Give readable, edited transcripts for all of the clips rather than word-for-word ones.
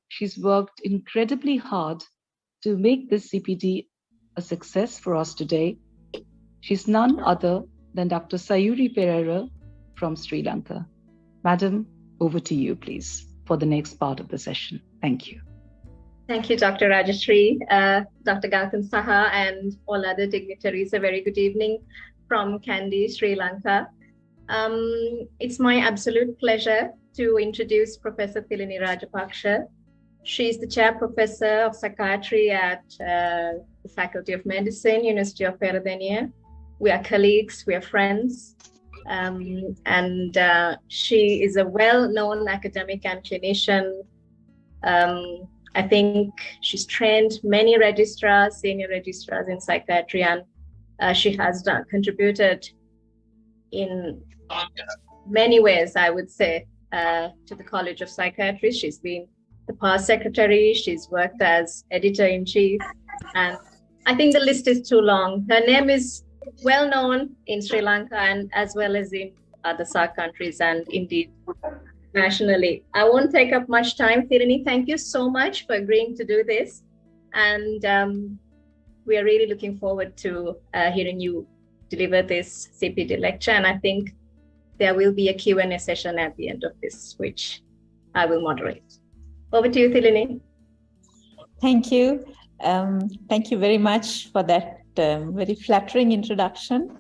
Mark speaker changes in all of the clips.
Speaker 1: She's worked incredibly hard to make this CPD a success for us today. She's none other than Dr. Sayuri Perera from Sri Lanka. Madam, over to you, please, for the next part of the session. Thank you.
Speaker 2: Thank you, Dr. Rajashree, Dr. Gautam, Saha, and all other dignitaries. A very good evening from Kandy, Sri Lanka. It's my absolute pleasure to introduce Professor Thilini Rajapakse. She's the Chair Professor of Psychiatry at the Faculty of Medicine, University of Peradeniya. We are colleagues, we are friends, and she is a well-known academic and clinician. I think she's trained many registrars, senior registrars in psychiatry, and she has contributed in many ways, I would say, to the College of Psychiatrists. She's been the past secretary, she's worked as editor-in-chief, and I think the list is too long. Her name is well known in Sri Lanka and as well as in other SAARC countries and indeed nationally. I won't take up much time. Thilini, thank you so much for agreeing to do this. And we are really looking forward to hearing you deliver this CPD lecture. And I think there will be a Q&A session at the end of this, which I will moderate. Over to you, Thilini.
Speaker 3: Thank you. Thank you very much for that very flattering introduction.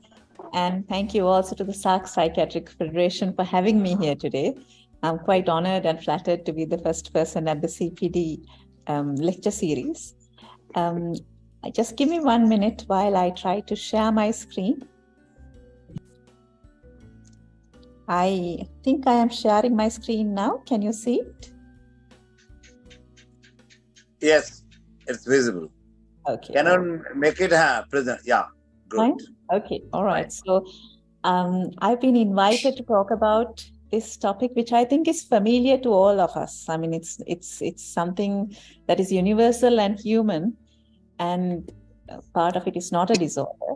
Speaker 3: And thank you also to the SAARC Psychiatric Federation for having me here today. I'm quite honored and flattered to be the first person at the CPD lecture series. Just give me 1 minute while I try to share my screen. I think I am sharing my screen now. Can you see it?
Speaker 4: Yes, it's visible.
Speaker 3: Okay.
Speaker 4: Can I make it present? Yeah, good.
Speaker 3: Fine? Okay, all right. So I've been invited to talk about this topic, which I think is familiar to all of us. I mean, it's something that is universal and human, and part of it is not a disorder.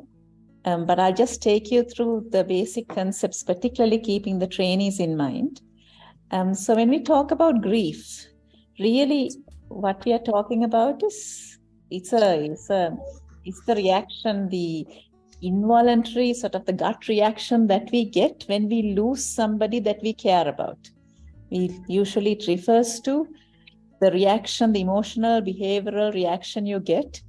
Speaker 3: But I'll just take you through the basic concepts, particularly keeping the trainees in mind. So when we talk about grief, really what we are talking about is it's the reaction, the involuntary sort of the gut reaction that we get when we lose somebody that we care about. Usually it refers to the reaction, the emotional, behavioral reaction you get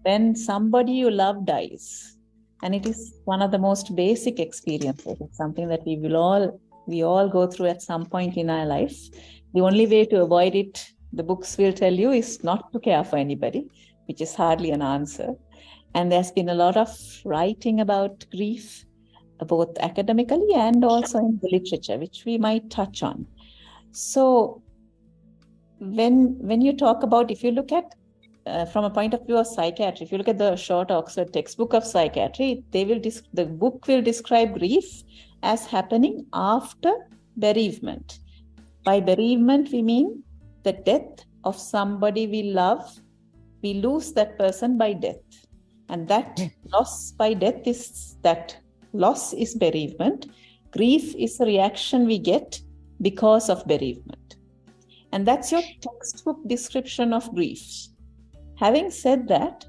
Speaker 3: when somebody you love dies. And it is one of the most basic experiences. It's something that we all go through at some point in our life. The only way to avoid it, the books will tell you, is not to care for anybody, which is hardly an answer. And there's been a lot of writing about grief, both academically and also in the literature, which we might touch on. So when you talk about, if you look at from a point of view of psychiatry, if you look at the short Oxford textbook of psychiatry, the book will describe grief as happening after bereavement. By bereavement, we mean the death of somebody we love. We lose that person by death. And that loss by death loss is bereavement. Grief is a reaction we get because of bereavement. And that's your textbook description of grief. Having said that,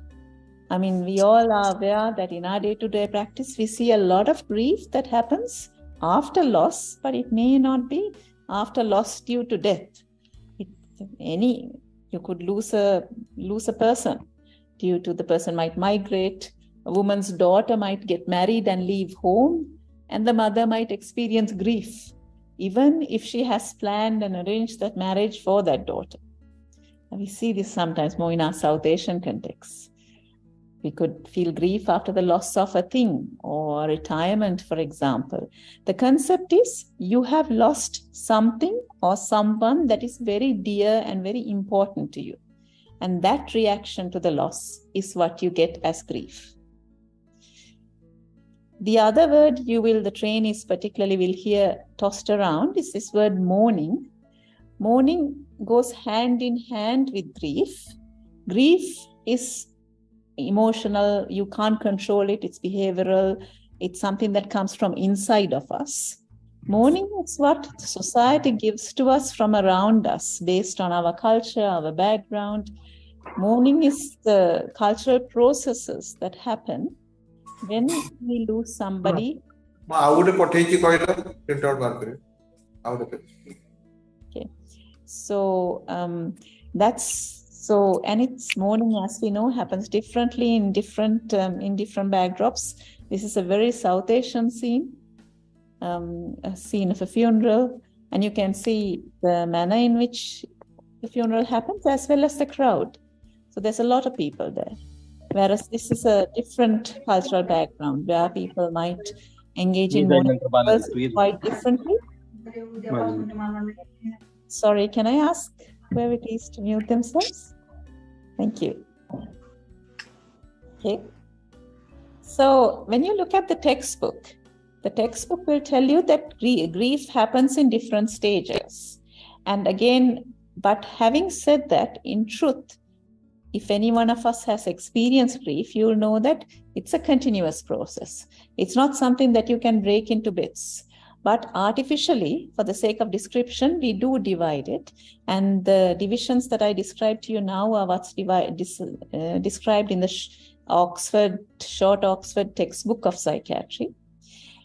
Speaker 3: I mean, we all are aware that in our day-to-day practice, we see a lot of grief that happens after loss, but it may not be after loss due to death. You could lose a person due to the person might migrate. A woman's daughter might get married and leave home, and the mother might experience grief, even if she has planned and arranged that marriage for that daughter. And we see this sometimes more in our South Asian context. We could feel grief after the loss of a thing or retirement, for example. The concept is you have lost something or someone that is very dear and very important to you. And that reaction to the loss is what you get as grief. The other word the trainees particularly will hear tossed around is this word mourning. Mourning goes hand in hand with grief. Grief is emotional, you can't control it, it's behavioral, it's something that comes from inside of us. Mourning is what society gives to us from around us based on our culture, our background. Mourning is the cultural processes that happen when we lose somebody. Okay. So and it's mourning, as we know, happens differently in different backdrops. This is a very South Asian scene, a scene of a funeral, and you can see the manner in which the funeral happens as well as the crowd. So there's a lot of people there. Whereas this is a different cultural background where people might engage in mourning quite differently. Sorry, can I ask whoever it is to mute themselves? Thank you. Okay. So when you look at the textbook will tell you that grief happens in different stages. And again, but having said that, in truth, if any one of us has experienced grief, you'll know that it's a continuous process. It's not something that you can break into bits. But artificially, for the sake of description, we do divide it. And the divisions that I described to you now are what's described in the short Oxford textbook of psychiatry.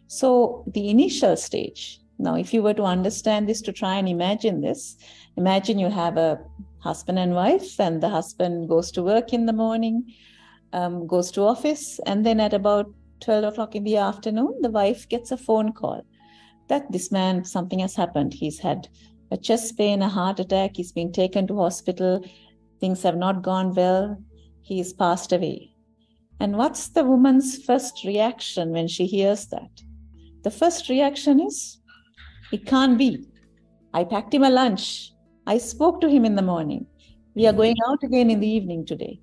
Speaker 3: So the initial stage, now if you were to understand this, to try and imagine this, imagine you have a husband and wife, and the husband goes to work in the morning, goes to office, and then at about 12 o'clock in the afternoon, the wife gets a phone call that this man, something has happened. He's had a chest pain, a heart attack, he's been taken to hospital, things have not gone well, he's passed away. And what's the woman's first reaction when she hears that? The first reaction is, it can't be. I packed him a lunch. I spoke to him in the morning. We are going out again in the evening today.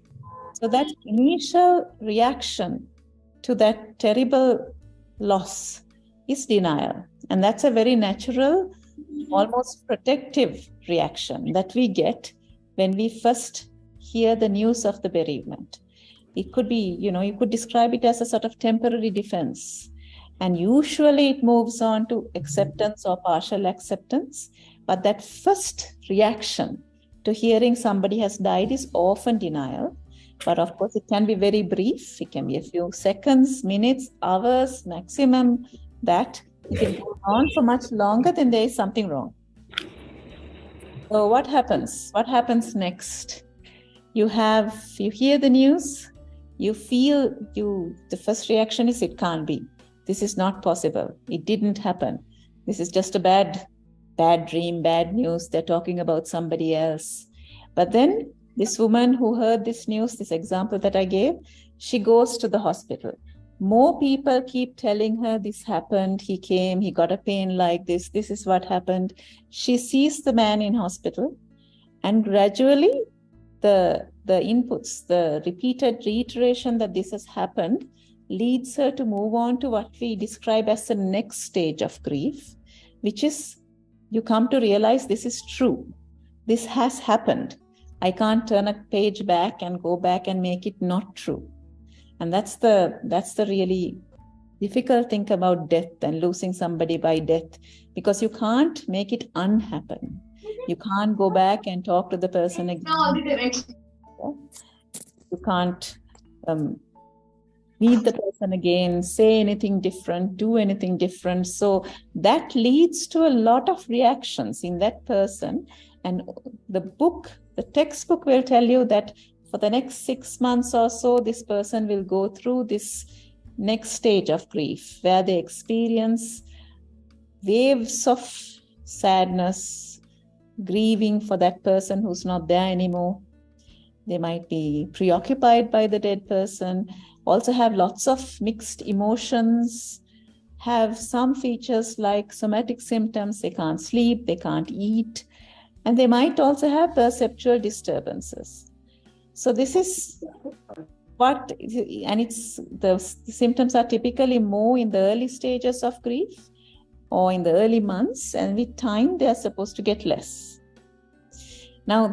Speaker 3: So that initial reaction to that terrible loss is denial. And that's a very natural, almost protective reaction that we get when we first hear the news of the bereavement. It could be, you could describe it as a sort of temporary defense. And usually it moves on to acceptance or partial acceptance. But that first reaction to hearing somebody has died is often denial. But of course, it can be very brief. It can be a few seconds, minutes, hours, maximum. That if it goes on for much longer, then there is something wrong. So what happens? What happens next? You hear the news, you feel the first reaction is, it can't be. This is not possible. It didn't happen. This is just a bad dream, bad news. They're talking about somebody else. But then this woman who heard this news, this example that I gave, she goes to the hospital. More people keep telling her this happened, he came, he got a pain like this is what happened. She sees the man in hospital, and gradually the inputs, the repeated reiteration that this has happened leads her to move on to what we describe as the next stage of grief, which is you come to realize this is true. This has happened. I can't turn a page back and go back and make it not true. And that's the really difficult thing about death and losing somebody by death, because you can't make it unhappen. You can't go back and talk to the person again. You can't meet the person again, say anything different, do anything different. So that leads to a lot of reactions in that person. And the textbook will tell you that for the next 6 months or so, this person will go through this next stage of grief, where they experience waves of sadness, grieving for that person who's not there anymore. They might be preoccupied by the dead person, also have lots of mixed emotions, have some features like somatic symptoms. They can't sleep, they can't eat, and they might also have perceptual disturbances. So this is the symptoms are typically more in the early stages of grief or in the early months, and with time they are supposed to get less. Now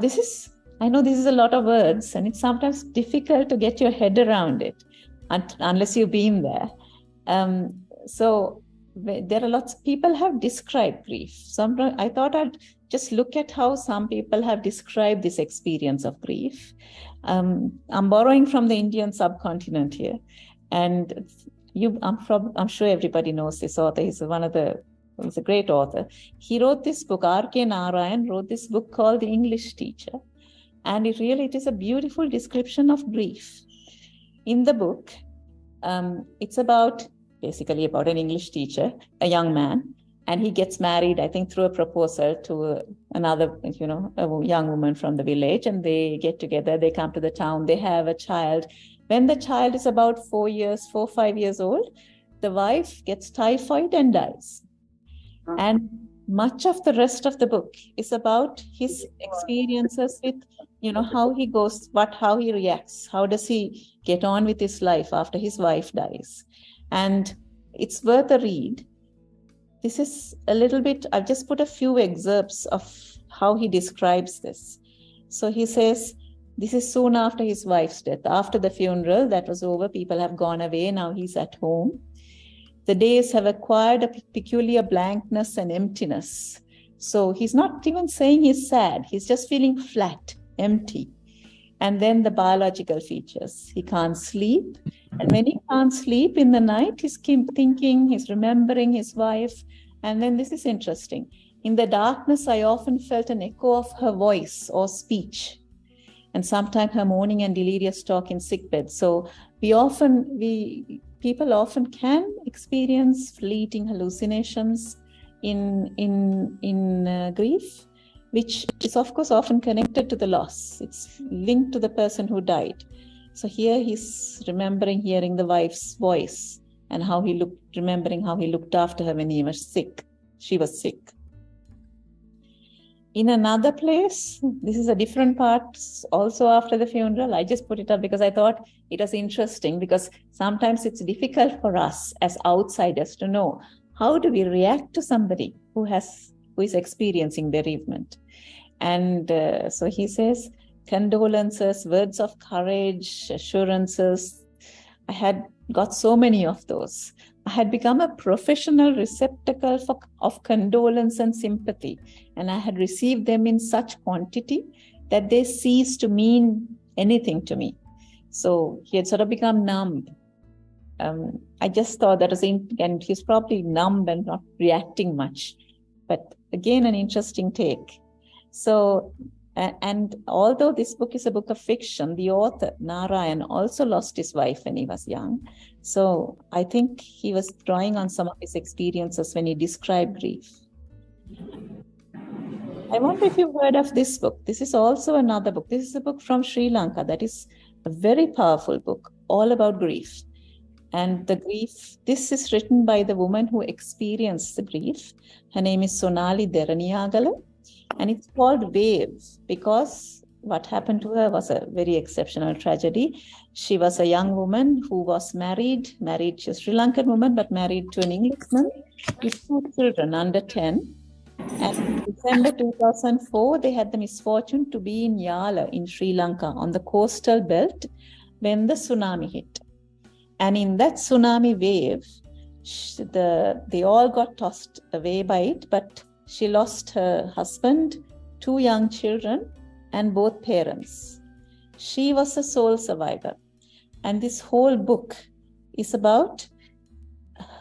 Speaker 3: I know this is a lot of words, and it's sometimes difficult to get your head around it unless you've been there. So there are lots of people have described grief. Sometimes I thought I'd just look at how some people have described this experience of grief. I'm borrowing from the Indian subcontinent here, and I'm sure everybody knows this author. He's a great author. He wrote this book. R.K. Narayan wrote this book called The English Teacher, and it is a beautiful description of grief. In the book, it's basically about an English teacher, a young man, and he gets married, I think, through a proposal to another, a young woman from the village, and they get together, they come to the town, they have a child. When the child is about 4 or 5 years old, the wife gets typhoid and dies. And much of the rest of the book is about his experiences with, how he goes, how he reacts, how does he get on with his life after his wife dies. And it's worth a read. This is a little bit, I've just put a few excerpts of how he describes this. So he says, this is soon after his wife's death. After the funeral, that was over, people have gone away, now he's at home. The days have acquired a peculiar blankness and emptiness. So he's not even saying he's sad, he's just feeling flat, empty. And then the biological features. He can't sleep. And when he can't sleep in the night, he's thinking, he's remembering his wife. And then this is interesting. In the darkness, I often felt an echo of her voice or speech. And sometimes her moaning and delirious talk in sickbed. So people often can experience fleeting hallucinations in grief, which is of course often connected to the loss. It's linked to the person who died. So here he's remembering hearing the wife's voice and remembering how he looked after her when he was sick. She was sick. In another place, this is a different part, also after the funeral. I just put it up because I thought it was interesting, because sometimes it's difficult for us as outsiders to know how do we react to somebody who is experiencing bereavement. And so he says, condolences, words of courage, assurances. I had got so many of those. I had become a professional receptacle of condolence and sympathy, and I had received them in such quantity that they ceased to mean anything to me. So he had sort of become numb. I just thought that and he's probably numb and not reacting much. But again, an interesting take. So, and although this book is a book of fiction, the author, Narayan, also lost his wife when he was young. So I think he was drawing on some of his experiences when he described grief. I wonder if you've heard of this book. This is also another book. This is a book from Sri Lanka that is a very powerful book, all about grief. And the grief, this is written by the woman who experienced the grief. Her name is Sonali Deraniyagala. And it's called Wave because what happened to her was a very exceptional tragedy. She was a young woman who was married. She was a Sri Lankan woman, but married to an Englishman with 2 children under 10. And in December 2004, they had the misfortune to be in Yala in Sri Lanka on the coastal belt when the tsunami hit. And in that tsunami wave, they all got tossed away by it, but she lost her husband, 2 young children, and both parents. She was a sole survivor. And this whole book is about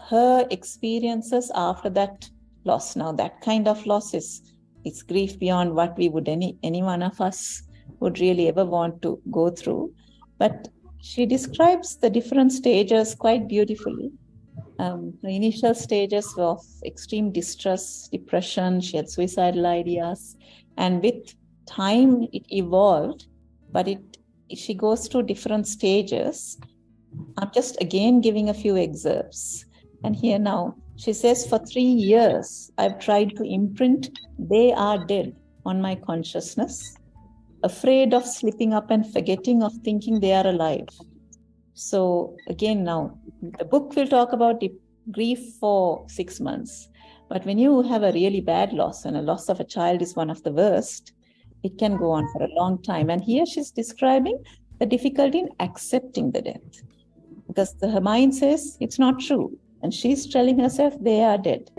Speaker 3: her experiences after that loss. Now, that kind of loss it's grief beyond what we would any one of us would really ever want to go through. But she describes the different stages quite beautifully. The initial stages were of extreme distress, depression. She had suicidal ideas. And with time, it evolved, but she goes through different stages. I'm just again giving a few excerpts. And here now, she says, for 3 years, I've tried to imprint "they are dead" on my consciousness, afraid of slipping up and forgetting of thinking they are alive. So again, now, the book will talk about grief for 6 months. But when you have a really bad loss, and a loss of a child is one of the worst, it can go on for a long time. And here she's describing the difficulty in accepting the death. Because her mind says, it's not true. And she's telling herself they are dead.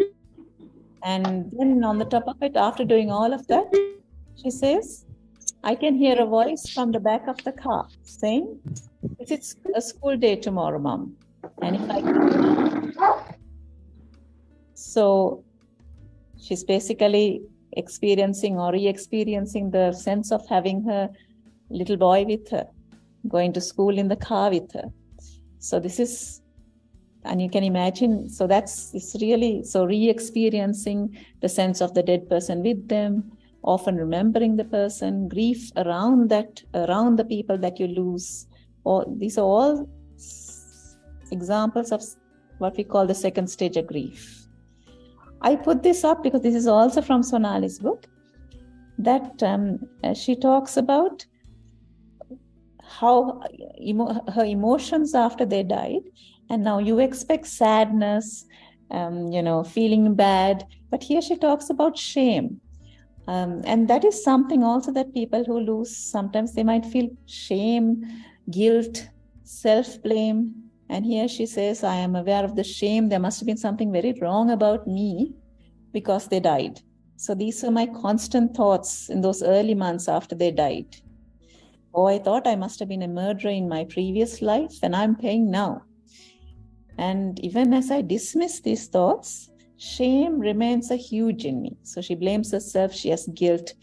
Speaker 3: And then on the top of it, after doing all of that, she says, I can hear a voice from the back of the car saying, it's a school day tomorrow, Mom. And if I so she's basically experiencing or re-experiencing the sense of having her little boy with her, going to school in the car with her. So this is, and you can imagine, so it's really, so re-experiencing the sense of the dead person with them, often remembering the person, grief around that, around the people that you lose. These are all examples of what we call the second stage of grief. I put this up because this is also from Sonali's book, that she talks about how her emotions after they died. And now you expect sadness, feeling bad. But here she talks about shame. And that is something also that people who lose, sometimes they might feel shame, guilt, self-blame. And here she says, I am aware of the shame. There must have been something very wrong about me because they died. So these are my constant thoughts in those early months after they died. Oh, I thought I must have been a murderer in my previous life, and I'm paying now. And even as I dismiss these thoughts, shame remains a huge in me. So she blames herself, she has guilt.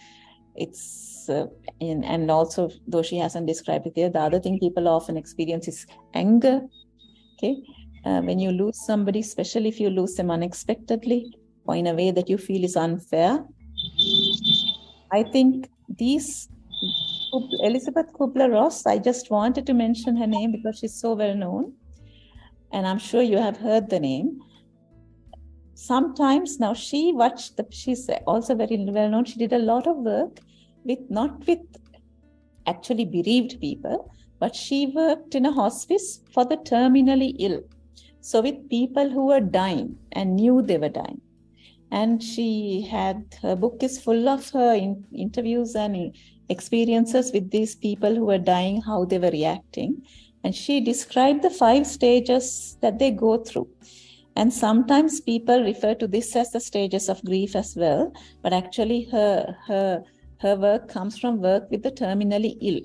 Speaker 3: And also, though she hasn't described it here, the other thing people often experience is anger. Okay, when you lose somebody, especially if you lose them unexpectedly or in a way that you feel is unfair. I think Elizabeth Kubler-Ross, I just wanted to mention her name because she's so well known. And I'm sure you have heard the name. Sometimes now she's also very well known. She did a lot of work not with actually bereaved people, but she worked in a hospice for the terminally ill. So with people who were dying and knew they were dying. And her book is full of her interviews and experiences with these people who were dying, how they were reacting. And she described the 5 stages that they go through. And sometimes people refer to this as the stages of grief as well. But actually her work comes from work with the terminally ill.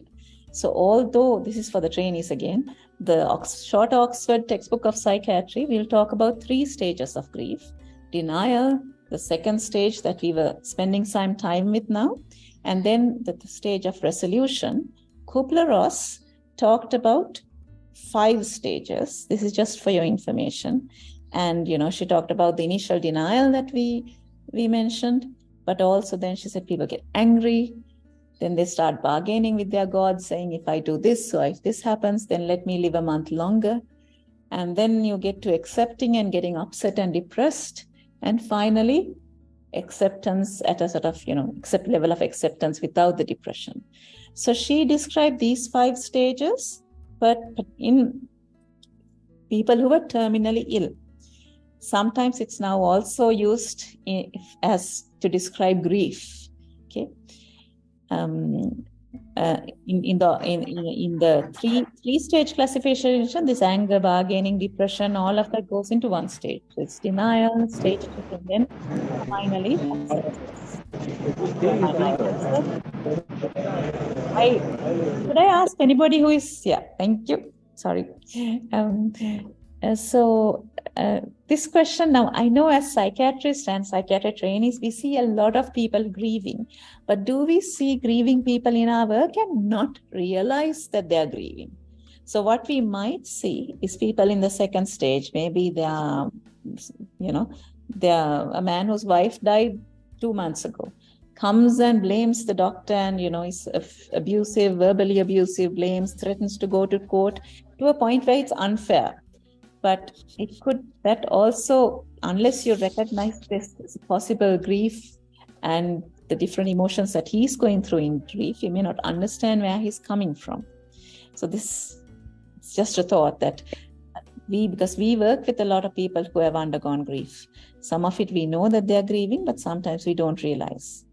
Speaker 3: So although this is for the trainees again, the short Oxford textbook of psychiatry, we'll talk about 3 stages of grief. Denial, the second stage that we were spending some time with now, and then the stage of resolution. Kubler-Ross talked about 5 stages. This is just for your information. And, she talked about the initial denial that we mentioned, but also then she said people get angry. Then they start bargaining with their God, saying, if I do this, so if this happens, then let me live a month longer. And then you get to accepting and getting upset and depressed. And finally, acceptance at a sort of, level of acceptance without the depression. So she described these 5 stages, but in people who were terminally ill. Sometimes it's now also used as to describe grief. Okay. In the three stage classification, this anger, bargaining, depression, all of that goes into 1 stage. It's denial, stage 2, and then finally acceptance. Could I ask anybody who is, thank you. Sorry. This question now, I know as psychiatrists and psychiatric trainees, we see a lot of people grieving, but do we see grieving people in our work and not realize that they're grieving? So what we might see is people in the second stage, maybe they are a man whose wife died 2 months ago, comes and blames the doctor and, is abusive, verbally abusive, blames, threatens to go to court to a point where it's unfair. But that also, unless you recognize this possible grief and the different emotions that he's going through in grief, you may not understand where he's coming from. So this is just a thought that because we work with a lot of people who have undergone grief. Some of it we know that they're grieving, but sometimes we don't realize.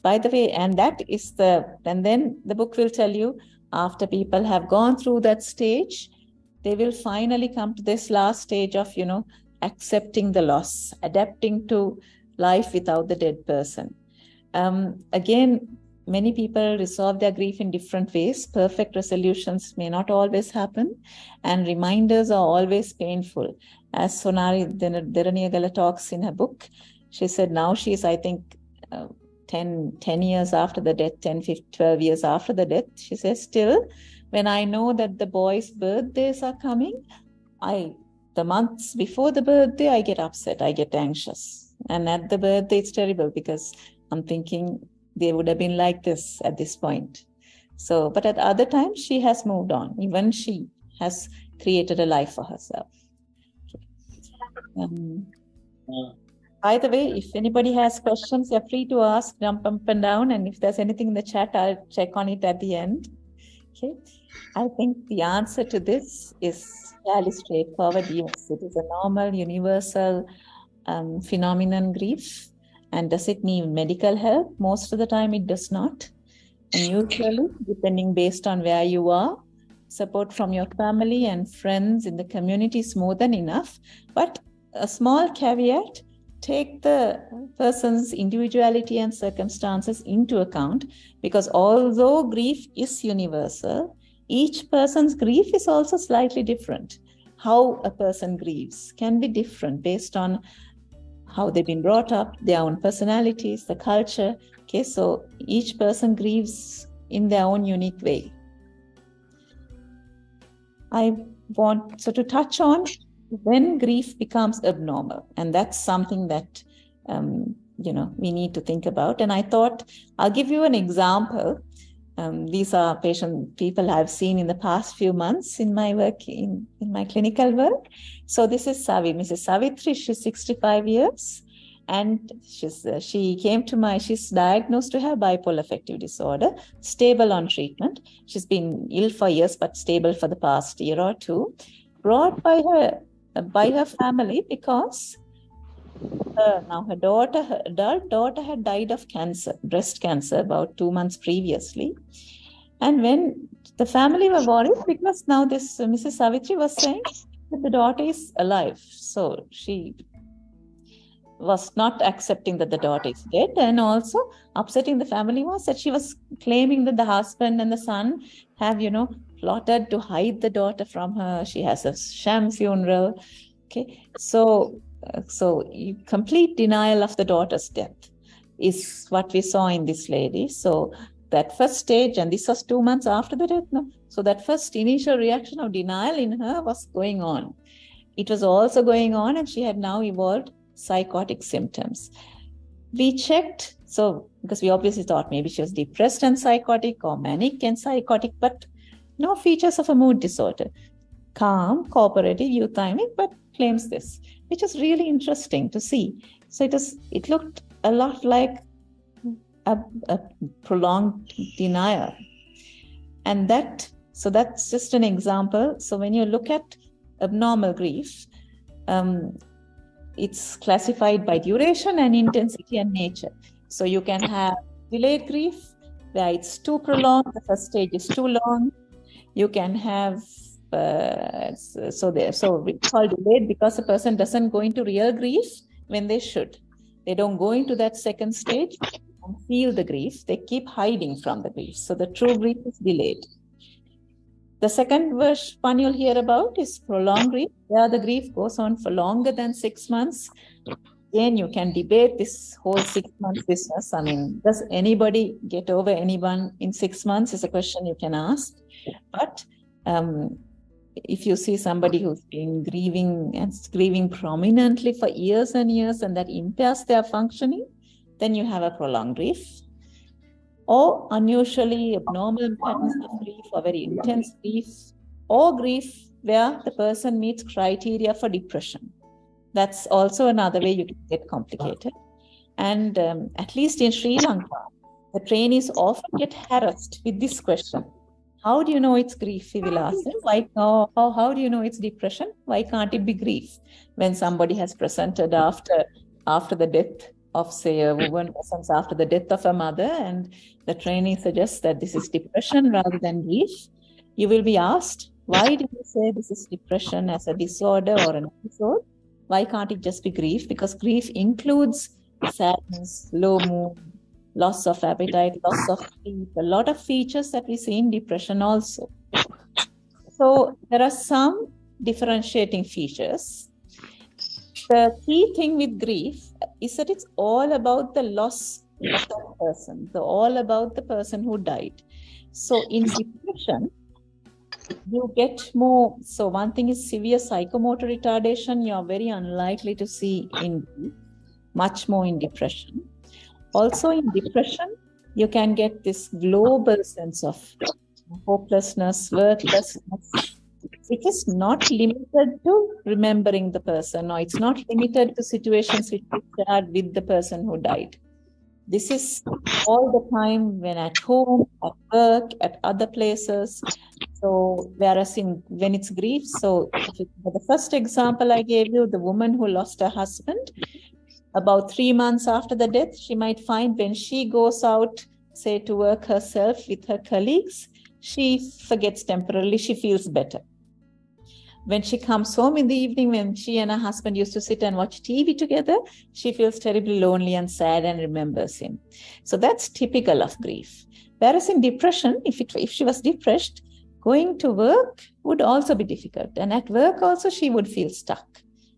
Speaker 3: By the way, and then the book will tell you, after people have gone through that stage, they will finally come to this last stage of, accepting the loss, adapting to life without the dead person. Again, many people resolve their grief in different ways. Perfect resolutions may not always happen, and reminders are always painful. As Honorary Peradeniya talks in her book, she said now she is, I think, 10 years after the death, 10, 15, 12 years after the death. She says, still, when I know that the boys' birthdays are coming, the months before the birthday, I get upset, I get anxious. And at the birthday, it's terrible because I'm thinking they would have been like this at this point. So, but at other times, she has moved on. Even she has created a life for herself. By the way, if anybody has questions, you're free to ask, jump up and down. And if there's anything in the chat, I'll check on it at the end. Okay. I think the answer to this is fairly straightforward. Yes, it is a normal, universal phenomenon, grief. And does it need medical help? Most of the time it does not. And usually, depending based on where you are, support from your family and friends in the community is more than enough. But a small caveat, take the person's individuality and circumstances into account, because although grief is universal, each person's grief is also slightly different. How a person grieves can be different based on how they've been brought up, their own personalities, the culture. Okay, so each person grieves in their own unique way. I want to touch on when grief becomes abnormal, and that's something that we need to think about. And I thought I'll give you an example. These are people I've seen in the past few months in my work, in my clinical work. So this is Mrs. Savitri. She's 65 years, and she came to she's diagnosed to have bipolar affective disorder, stable on treatment. She's been ill for years, but stable for the past year or two. Brought by her family because now her adult daughter had died of cancer, breast cancer, about 2 months previously. And when the family were worried, because now this Mrs. Savitri was saying that the daughter is alive. So she was not accepting that the daughter is dead, and also upsetting the family was that she was claiming that the husband and the son have, plotted to hide the daughter from her. She has a sham funeral. Okay, so complete denial of the daughter's death is what we saw in this lady. So that first stage, and this was 2 months after the death. No? So that first initial reaction of denial in her was going on. It was also going on, and she had now evolved psychotic symptoms. We checked, because we obviously thought maybe she was depressed and psychotic or manic and psychotic, but no features of a mood disorder. Calm, cooperative, euthymic, but claims this, which is really interesting to see. So it looked a lot like a prolonged denial. And that's just an example. So when you look at abnormal grief, it's classified by duration and intensity and nature. So you can have delayed grief, where it's too prolonged, the first stage is too long. You can have, so we call delayed because the person doesn't go into real grief when they should. They don't go into that second stage and feel the grief. They keep hiding from the grief. So the true grief is delayed. The second one you'll hear about is prolonged grief, where the grief goes on for longer than 6 months. Again, you can debate this whole 6 month business. I mean, does anybody get over anyone in 6 months is a question you can ask. But if you see somebody who's been grieving prominently for years and years, and that impairs their functioning, then you have a prolonged grief. Or unusually abnormal patterns of grief, or very intense grief, or grief where the person meets criteria for depression. That's also another way you can get complicated. And at least in Sri Lanka, the trainees often get harassed with this question. How do you know it's grief? We will ask them. How do you know it's depression? Why can't it be grief? When somebody has presented after the death of, say, a woman presents after the death of a mother, and the trainee suggests that this is depression rather than grief, you will be asked, Why do you say this is depression as a disorder or an episode? Why can't it just be grief? Because grief includes sadness, low mood, loss of appetite, loss of sleep, a lot of features that we see in depression also. So there are some differentiating features. The key thing with grief is that it's all about the loss of that person, all about the person who died. So in depression, you get more. So one thing is severe psychomotor retardation. You're very unlikely to see in grief, much more in depression. Also in depression, you can get this global sense of hopelessness, worthlessness. It is not limited to remembering the person, or it's not limited to situations which we shared with the person who died. This is all the time, when at home, at work, at other places. So whereas when it's grief, so the first example I gave you, the woman who lost her husband, about 3 months after the death, she might find when she goes out, say, to work herself with her colleagues, she forgets temporarily, she feels better. When she comes home in the evening, when she and her husband used to sit and watch TV together, she feels terribly lonely and sad and remembers him. So that's typical of grief. Whereas in depression, if she was depressed, going to work would also be difficult. And at work also, she would feel stuck.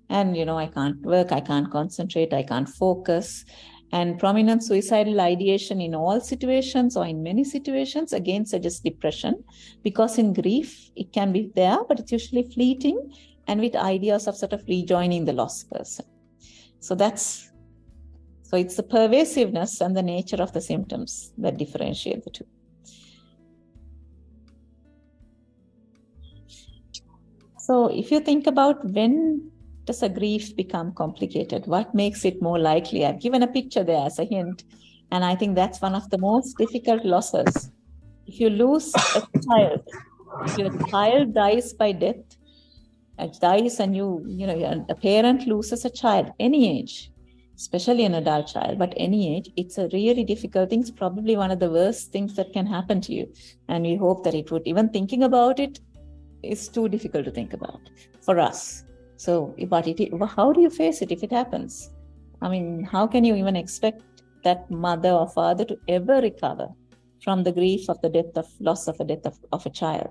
Speaker 3: And, I can't work, I can't concentrate, I can't focus. And prominent suicidal ideation in all situations or in many situations again suggests depression, because in grief, it can be there, but it's usually fleeting and with ideas of sort of rejoining the lost person. So it's the pervasiveness and the nature of the symptoms that differentiate the two. So if you think about when does a grief become complicated? What makes it more likely? I've given a picture there as a hint, and I think that's one of the most difficult losses. If you lose a child, if your child dies by death, dies and a parent loses a child, any age, especially an adult child, but any age, it's a really difficult thing. It's probably one of the worst things that can happen to you. And we hope that it would, even thinking about it is too difficult to think about for us. So, but how do you face it if it happens? I mean, how can you even expect that mother or father to ever recover from the grief of the loss of a child?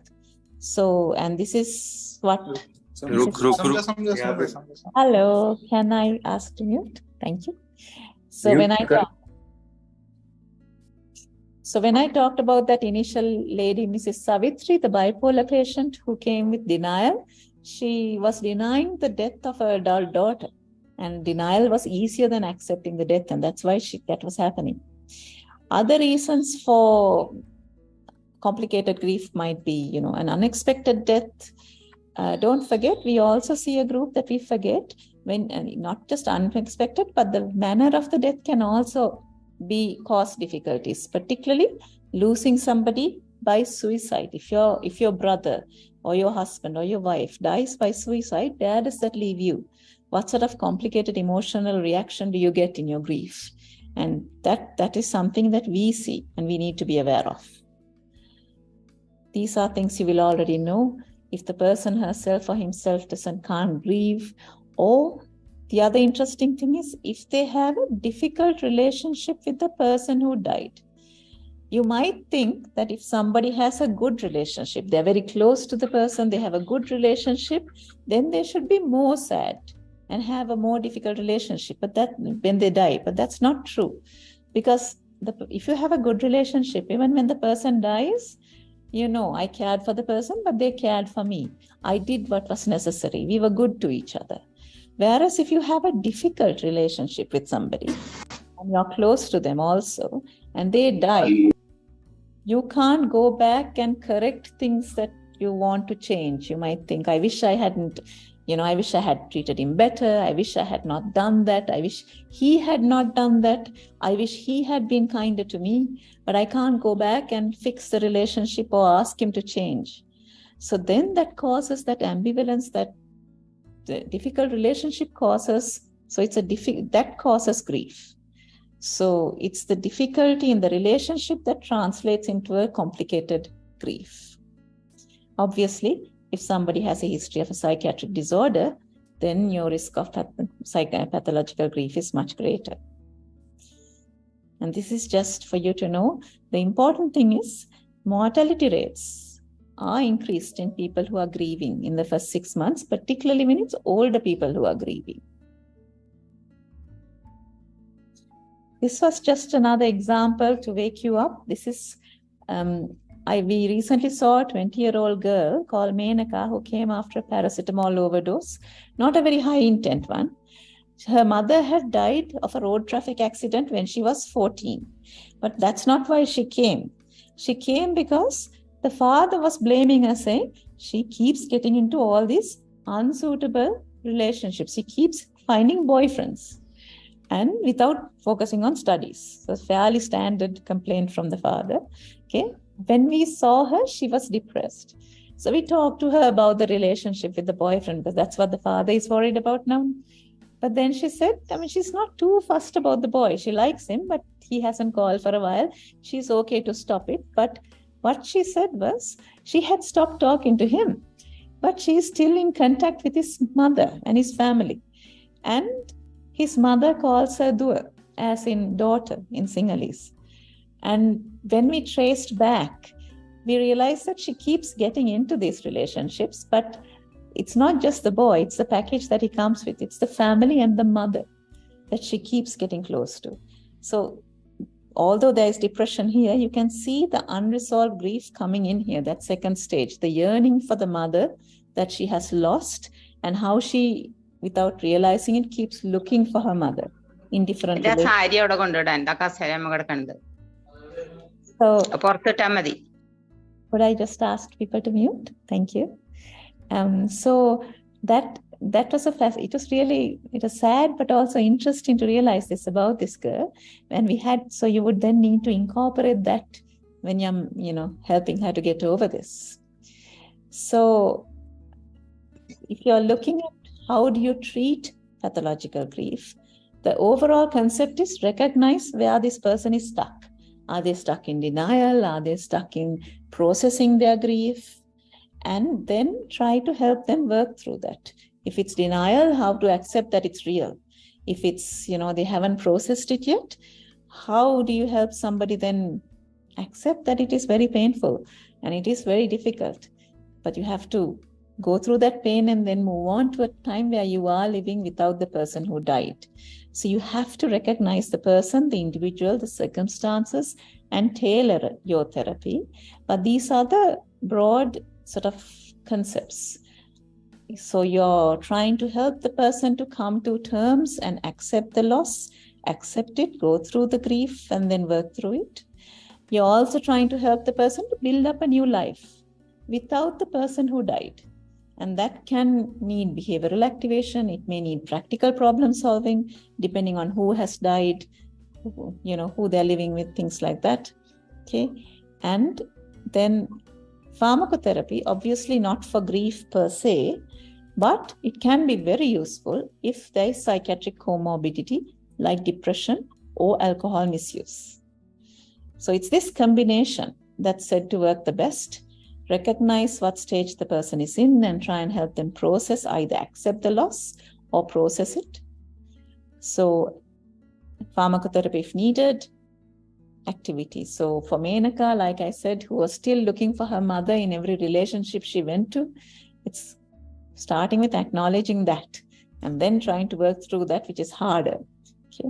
Speaker 3: So, and this is what... Hello, can I ask to mute? Thank you. So when I talked about that initial lady, Mrs. Savitri, the bipolar patient who came with denial, she was denying the death of her adult daughter, and denial was easier than accepting the death, and that's why that was happening. Other reasons for complicated grief might be, an unexpected death. Don't forget, we also see a group that we forget, when not just unexpected, but the manner of the death can also cause difficulties, particularly losing somebody by suicide. If your brother or your husband or your wife dies by suicide, where does that leave you? What sort of complicated emotional reaction do you get in your grief? And that is something that we see and we need to be aware of. These are things you will already know. If the person herself or himself can't grieve, or the other interesting thing is if they have a difficult relationship with the person who died. You might think that if somebody has a good relationship, they're very close to the person, they have a good relationship, then they should be more sad and have a more difficult relationship when they die. But that's not true, because if you have a good relationship, even when the person dies, I cared for the person, but they cared for me. I did what was necessary. We were good to each other. Whereas if you have a difficult relationship with somebody and you're close to them also, and they die, you can't go back and correct things that you want to change. You might think, I wish I hadn't, I wish I had treated him better. I wish I had not done that. I wish he had not done that. I wish he had been kinder to me, but I can't go back and fix the relationship or ask him to change. So then that causes that ambivalence that the difficult relationship causes. So that causes grief. So it's the difficulty in the relationship that translates into a complicated grief. Obviously, if somebody has a history of a psychiatric disorder, then your risk of pathological grief is much greater. And this is just for you to know. The important thing is mortality rates are increased in people who are grieving in the first 6 months, particularly when it's older people who are grieving. This was just another example to wake you up. This is, we recently saw a 20-year-old girl called Menaka who came after a paracetamol overdose, not a very high intent one. Her mother had died of a road traffic accident when she was 14. But that's not why she came. She came because the father was blaming her, saying she keeps getting into all these unsuitable relationships. She keeps finding boyfriends and without focusing on studies. So fairly standard complaint from the father. Okay. When we saw her, she was depressed. So we talked to her about the relationship with the boyfriend, because that's what the father is worried about now. But then she said, she's not too fussed about the boy. She likes him, but he hasn't called for a while. She's okay to stop it. But what she said was, she had stopped talking to him, but she's still in contact with his mother and his family. And his mother calls her Dua, as in daughter in Sinhalese. And when we traced back, we realized that she keeps getting into these relationships, but it's not just the boy, it's the package that he comes with. It's the family and the mother that she keeps getting close to. So although there is depression here, you can see the unresolved grief coming in here, that second stage, the yearning for the mother that she has lost, and how she, without realizing it, keeps looking for her mother in different ways. So, could I just ask people to mute? Thank you. So that was it was sad, but also interesting to realize this about this girl. And so you would then need to incorporate that when you're, helping her to get over this. So if you're looking at how do you treat pathological grief, the overall concept is recognize where this person is stuck. Are they stuck in denial? Are they stuck in processing their grief? And then try to help them work through that. If it's denial, how to accept that it's real. If it's, they haven't processed it yet, how do you help somebody then accept that it is very painful and it is very difficult, but you have to go through that pain and then move on to a time where you are living without the person who died. So you have to recognize the person, the individual, the circumstances, and tailor your therapy. But these are the broad sort of concepts. So you're trying to help the person to come to terms and accept the loss, accept it, go through the grief, and then work through it. You're also trying to help the person to build up a new life without the person who died. And that can need behavioral activation. It may need practical problem solving, depending on who has died, who they're living with, things like that. Okay. And then pharmacotherapy, obviously not for grief per se, but it can be very useful if there is psychiatric comorbidity like depression or alcohol misuse. So it's this combination that's said to work the best. Recognize what stage the person is in and try and help them process, either accept the loss or process it. So pharmacotherapy if needed, activity. So for Menaka, like I said, who was still looking for her mother in every relationship she went to, it's starting with acknowledging that and then trying to work through that, which is harder. Okay.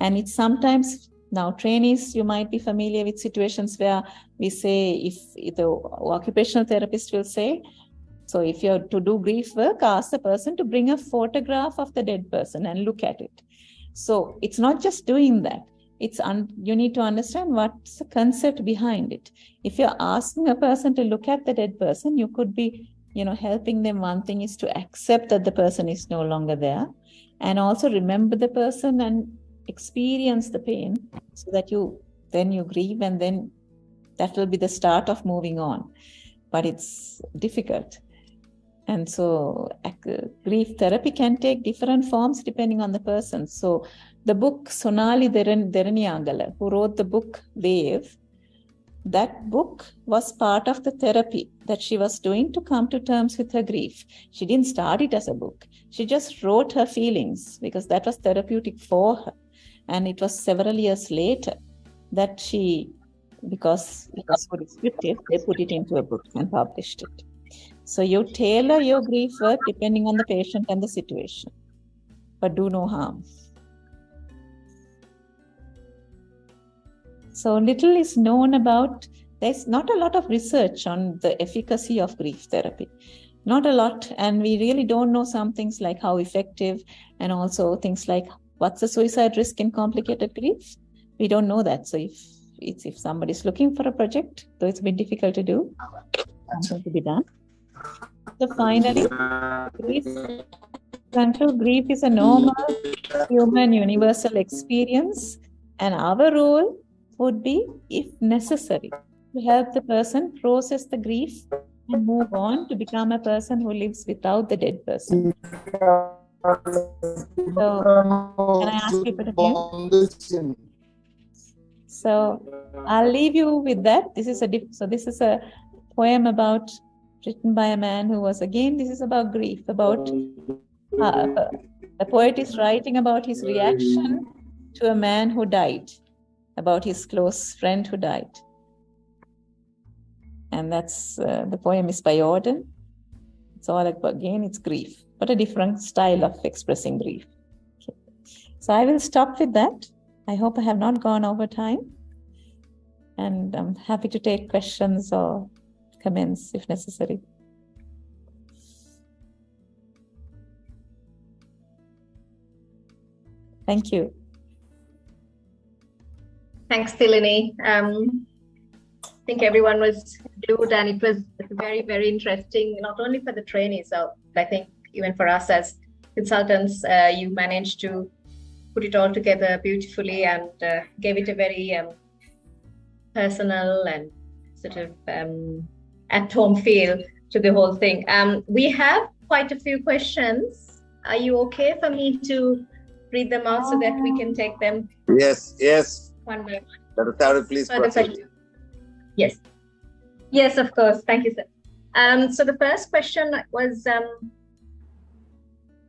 Speaker 3: And it's sometimes, now trainees, you might be familiar with situations where we say, if the occupational therapist will say, so if you're to do grief work, ask the person to bring a photograph of the dead person and look at it. So it's not just doing that. You need to understand what's the concept behind it. If you're asking a person to look at the dead person, you could be, helping them. One thing is to accept that the person is no longer there, and also remember the person and experience the pain, so that you grieve, and then that will be the start of moving on. But it's difficult. And so grief therapy can take different forms depending on the person. So the book Sonali Deraniyagala, who wrote the book Wave, that book was part of the therapy that she was doing to come to terms with her grief. She didn't start it as a book. She just wrote her feelings because that was therapeutic for her. And it was several years later that she, because it was so descriptive, they put it into a book and published it. So you tailor your grief work depending on the patient and the situation, but do no harm. So little is known about, there's not a lot of research on the efficacy of grief therapy. Not a lot, and we really don't know some things like how effective, and also things like what's the suicide risk in complicated grief? We don't know that. So if somebody's looking for a project, though it's a bit difficult to do, something to be done. So finally, grief is a normal human universal experience, and our role would be, if necessary, to help the person process the grief and move on to become a person who lives without the dead person. So, can I ask people to mute? So, I'll leave you with that. This is a poem written by a man who was, again, this is about grief, about the poet is writing about his reaction to a man who died, about his close friend who died. And that's, the poem is by Auden. It's all about, again, it's grief, but a different style of expressing grief. Okay. So I will stop with that. I hope I have not gone over time. And I'm happy to take questions or comments if necessary. Thank you.
Speaker 2: Thanks, Thilini. I think everyone was glued, and it was very, very interesting, not only for the trainees, so I think even for us as consultants, you managed to put it all together beautifully and gave it a very personal and sort of at-home feel to the whole thing. We have quite a few questions. Are you okay for me to read them out so that we can take them?
Speaker 4: Yes.
Speaker 2: One by one.
Speaker 4: Dr. Sayuri, please proceed.
Speaker 2: Yes. Yes, of course. Thank you, sir. So the first question was,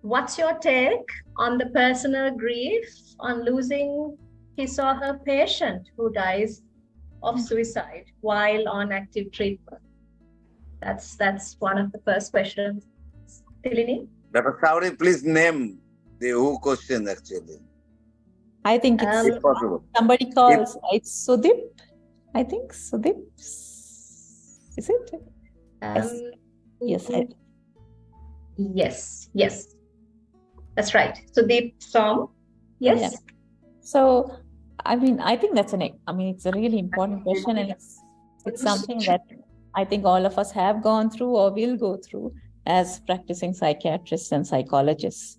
Speaker 2: what's your take on the personal grief on losing his or her patient who dies of suicide while on active treatment? That's one of the first questions. Thilini?
Speaker 4: Dr. Sayuri, please name the who question actually.
Speaker 3: I think it's
Speaker 4: if possible.
Speaker 3: Somebody calls, it's Sudip. I think Sudip. Is it?
Speaker 2: Yes. That's right. Sudip Som. Yes.
Speaker 3: Yeah. So, I think that's it's a really important question, and it's something that I think all of us have gone through or will go through as practicing psychiatrists and psychologists.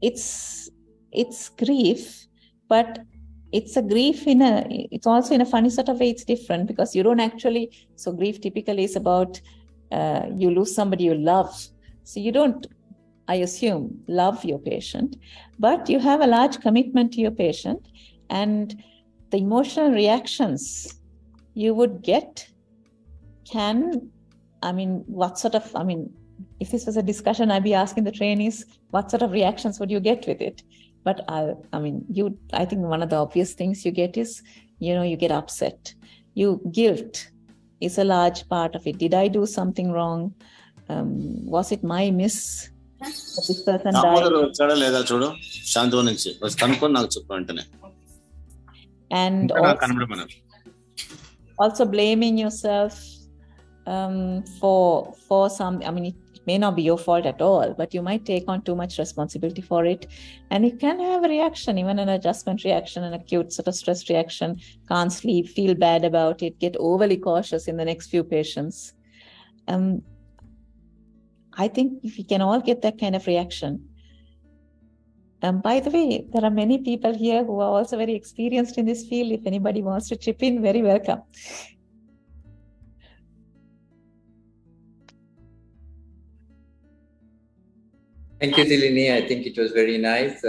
Speaker 3: It's grief, but it's a grief it's also in a funny sort of way. It's different because you don't actually, so grief typically is about you lose somebody you love. So you don't, I assume, love your patient, but you have a large commitment to your patient, and the emotional reactions you would get if this was a discussion, I'd be asking the trainees, what sort of reactions would you get with it? But I think one of the obvious things you get is, you get upset. Guilt is a large part of it. Did I do something wrong? Was it my miss that this person died? And also blaming yourself for some, it may not be your fault at all, but you might take on too much responsibility for it. And it can have a reaction, even an adjustment reaction, an acute sort of stress reaction, can't sleep, feel bad about it, get overly cautious in the next few patients. I think if we can all get that kind of reaction. By the way, there are many people here who are also very experienced in this field. If anybody wants to chip in, very welcome.
Speaker 5: Thank you, Thilini. I think it was very nice.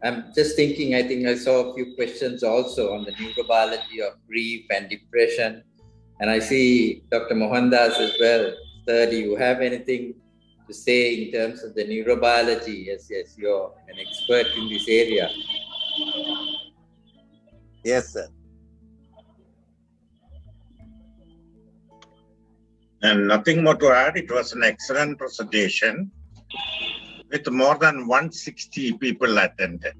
Speaker 5: I'm just thinking, I think I saw a few questions also on the neurobiology of grief and depression. And I see Dr. Mohandas as well. Sir, do you have anything to say in terms of the neurobiology? Yes, you're an expert in this area.
Speaker 4: Yes, sir.
Speaker 6: And nothing more to add. It was an excellent presentation with more than 160 people attended.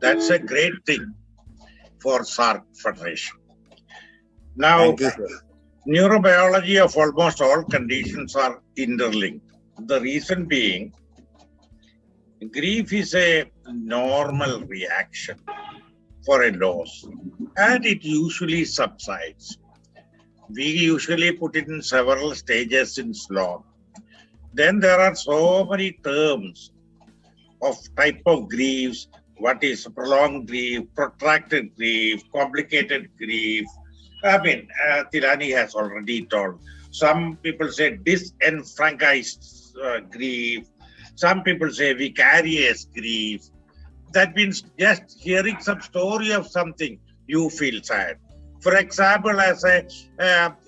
Speaker 6: That's a great thing for SARC Federation. Now,
Speaker 4: Thank you, sir.
Speaker 6: Neurobiology of almost all conditions are interlinked. The reason being, grief is a normal reaction for a loss, and it usually subsides. We usually put it in several stages in slow. Then there are so many terms of type of griefs. What is prolonged grief, protracted grief, complicated grief? I mean, Thilini has already told. Some people say disenfranchised grief. Some people say vicarious grief. That means just hearing some story of something, you feel sad. For example, as a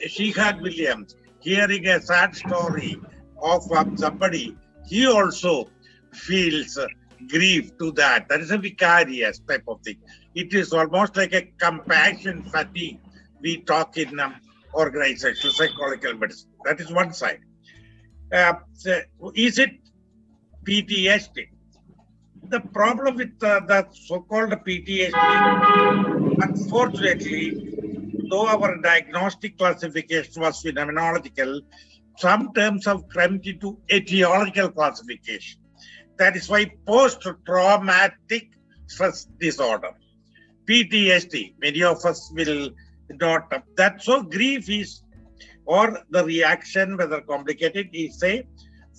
Speaker 6: Sheehan Williams, hearing a sad story of somebody, he also feels grief to that. That is a vicarious type of thing. It is almost like a compassion fatigue. We talk in organizational psychological medicine. That is one side. So is it PTSD? The problem with the so-called PTSD, unfortunately, though our diagnostic classification was phenomenological, some terms have come into etiological classification. That is why post-traumatic stress disorder, PTSD, many of us will not. That so grief is, or the reaction, whether complicated, is a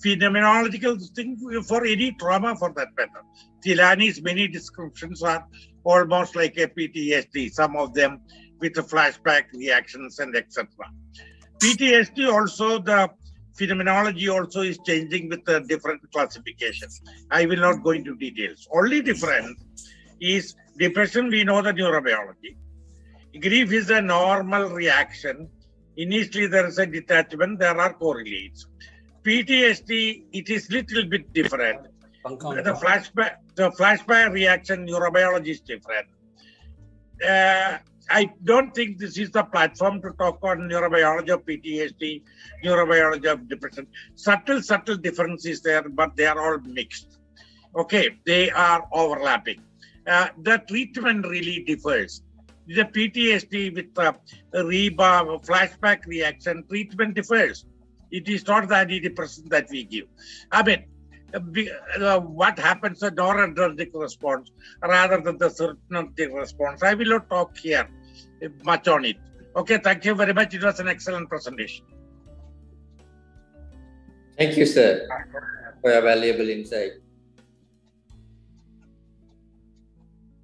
Speaker 6: phenomenological thing for any trauma for that matter. Thilini's many descriptions are almost like a PTSD, some of them with the flashback reactions and etc. PTSD also, the phenomenology also is changing with the different classifications. I will not go into details. Only difference is depression, we know the neurobiology. Grief is a normal reaction. Initially there is a detachment, there are correlates. PTSD, it is little bit different. The flashback reaction neurobiology is different. I don't think this is the platform to talk on neurobiology of PTSD, neurobiology of depression. Subtle differences there, but they are all mixed. Okay, they are overlapping. The treatment really differs. The PTSD with the flashback reaction, treatment differs. It is not the antidepressant that we give. I mean, what happens, the noradrenergic response rather than the serotonergic response. I will not talk here much on it. Okay, thank you very much. It was an excellent presentation.
Speaker 5: Thank you, sir, for your valuable insight.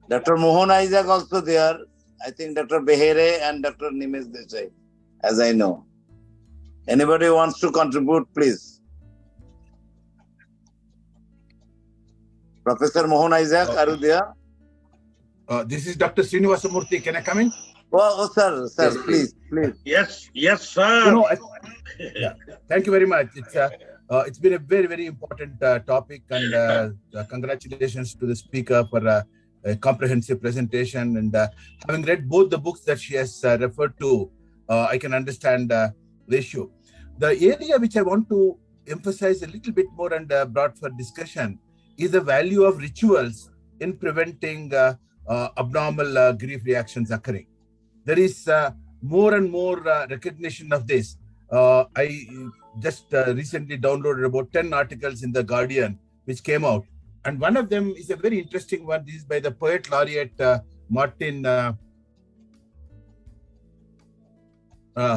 Speaker 4: Dr. Mohan Isaac also there. I think Dr. Behere and Dr. Nimesh Desai, as I know. Anybody wants to contribute, please. Professor Mohan Isaac, are you there?
Speaker 7: This is Dr. Srinivasamurthy. Can I come in?
Speaker 4: Oh, sir,
Speaker 5: Yes,
Speaker 4: please.
Speaker 6: Yes, sir.
Speaker 7: You know, thank you very much. It's been a very, very important topic, and congratulations to the speaker for a comprehensive presentation. And having read both the books that she has referred to, I can understand the issue. The area which I want to emphasize a little bit more and brought for discussion is the value of rituals in preventing abnormal grief reactions occurring. There is more and more recognition of this. I just recently downloaded about 10 articles in The Guardian, which came out. And one of them is a very interesting one. This is by the poet laureate Martin,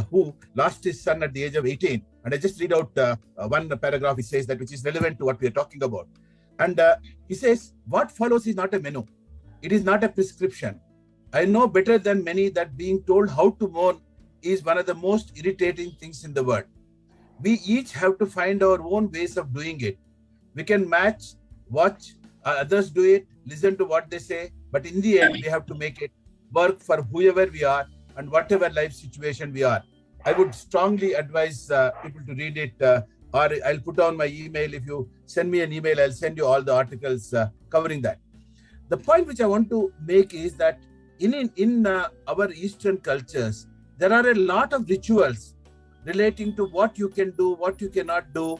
Speaker 7: who lost his son at the age of 18. And I just read out one paragraph. He says that, which is relevant to what we are talking about. And he says, what follows is not a menu. It is not a prescription. I know better than many that being told how to mourn is one of the most irritating things in the world. We each have to find our own ways of doing it. We can match, watch others do it, listen to what they say, but in the end, we have to make it work for whoever we are and whatever life situation we are. I would strongly advise people to read it, or I'll put on my email. If you send me an email, I'll send you all the articles covering that. The point which I want to make is that in our Eastern cultures, there are a lot of rituals relating to what you can do, what you cannot do.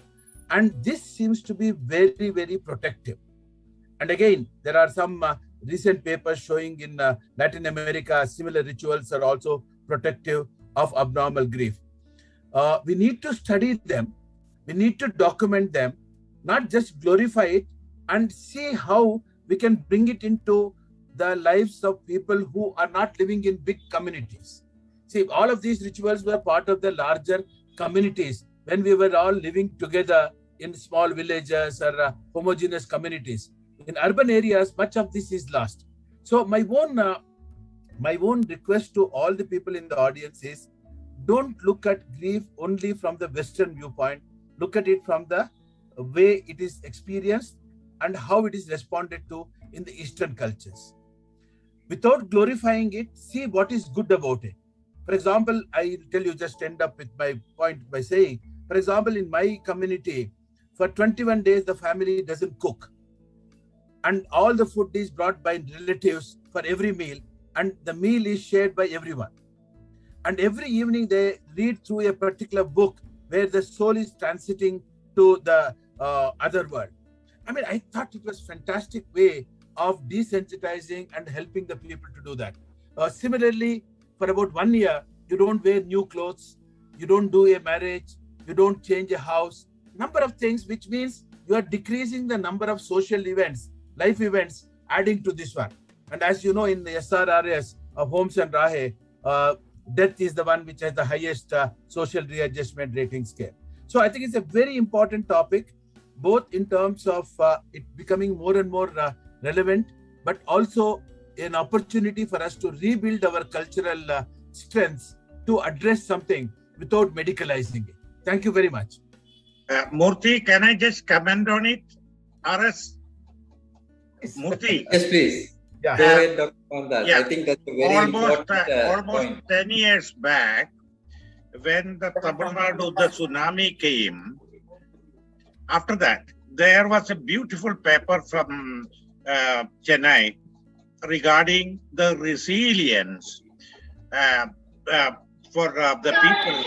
Speaker 7: And this seems to be very, very protective. And again, there are some recent papers showing in Latin America, similar rituals are also protective of abnormal grief. We need to study them. We need to document them, not just glorify it, and see how we can bring it into the lives of people who are not living in big communities. See, all of these rituals were part of the larger communities when we were all living together in small villages or homogeneous communities. In urban areas, much of this is lost. So my own request to all the people in the audience is, don't look at grief only from the Western viewpoint. Look at it from the way it is experienced and how it is responded to in the Eastern cultures. Without glorifying it, see what is good about it. For example, I tell you, just end up with my point by saying, for example, in my community, for 21 days, the family doesn't cook. And all the food is brought by relatives for every meal, and the meal is shared by everyone. And every evening they read through a particular book where the soul is transiting to the other world. I mean, I thought it was a fantastic way of desensitizing and helping the people to do that. Similarly, for about 1 year, you don't wear new clothes, you don't do a marriage, you don't change a house, number of things, which means you are decreasing the number of social events, life events, adding to this one. And as you know, in the SRRS of Holmes and Rahe, death is the one which has the highest social readjustment rating scale. So I think it's a very important topic, both in terms of it becoming more and more relevant, but also an opportunity for us to rebuild our cultural strengths to address something without medicalizing it. Thank you very much.
Speaker 6: Murthy, can I just comment on it? RS? Murthy?
Speaker 5: Yes, please.
Speaker 7: Yeah.
Speaker 5: Go ahead, Dr. Mohandas.
Speaker 6: Yeah.
Speaker 5: I think that's a very important
Speaker 6: almost 10 years back, when the Tamil Nadu, the tsunami came, after that, there was a beautiful paper from Chennai regarding the resilience for the people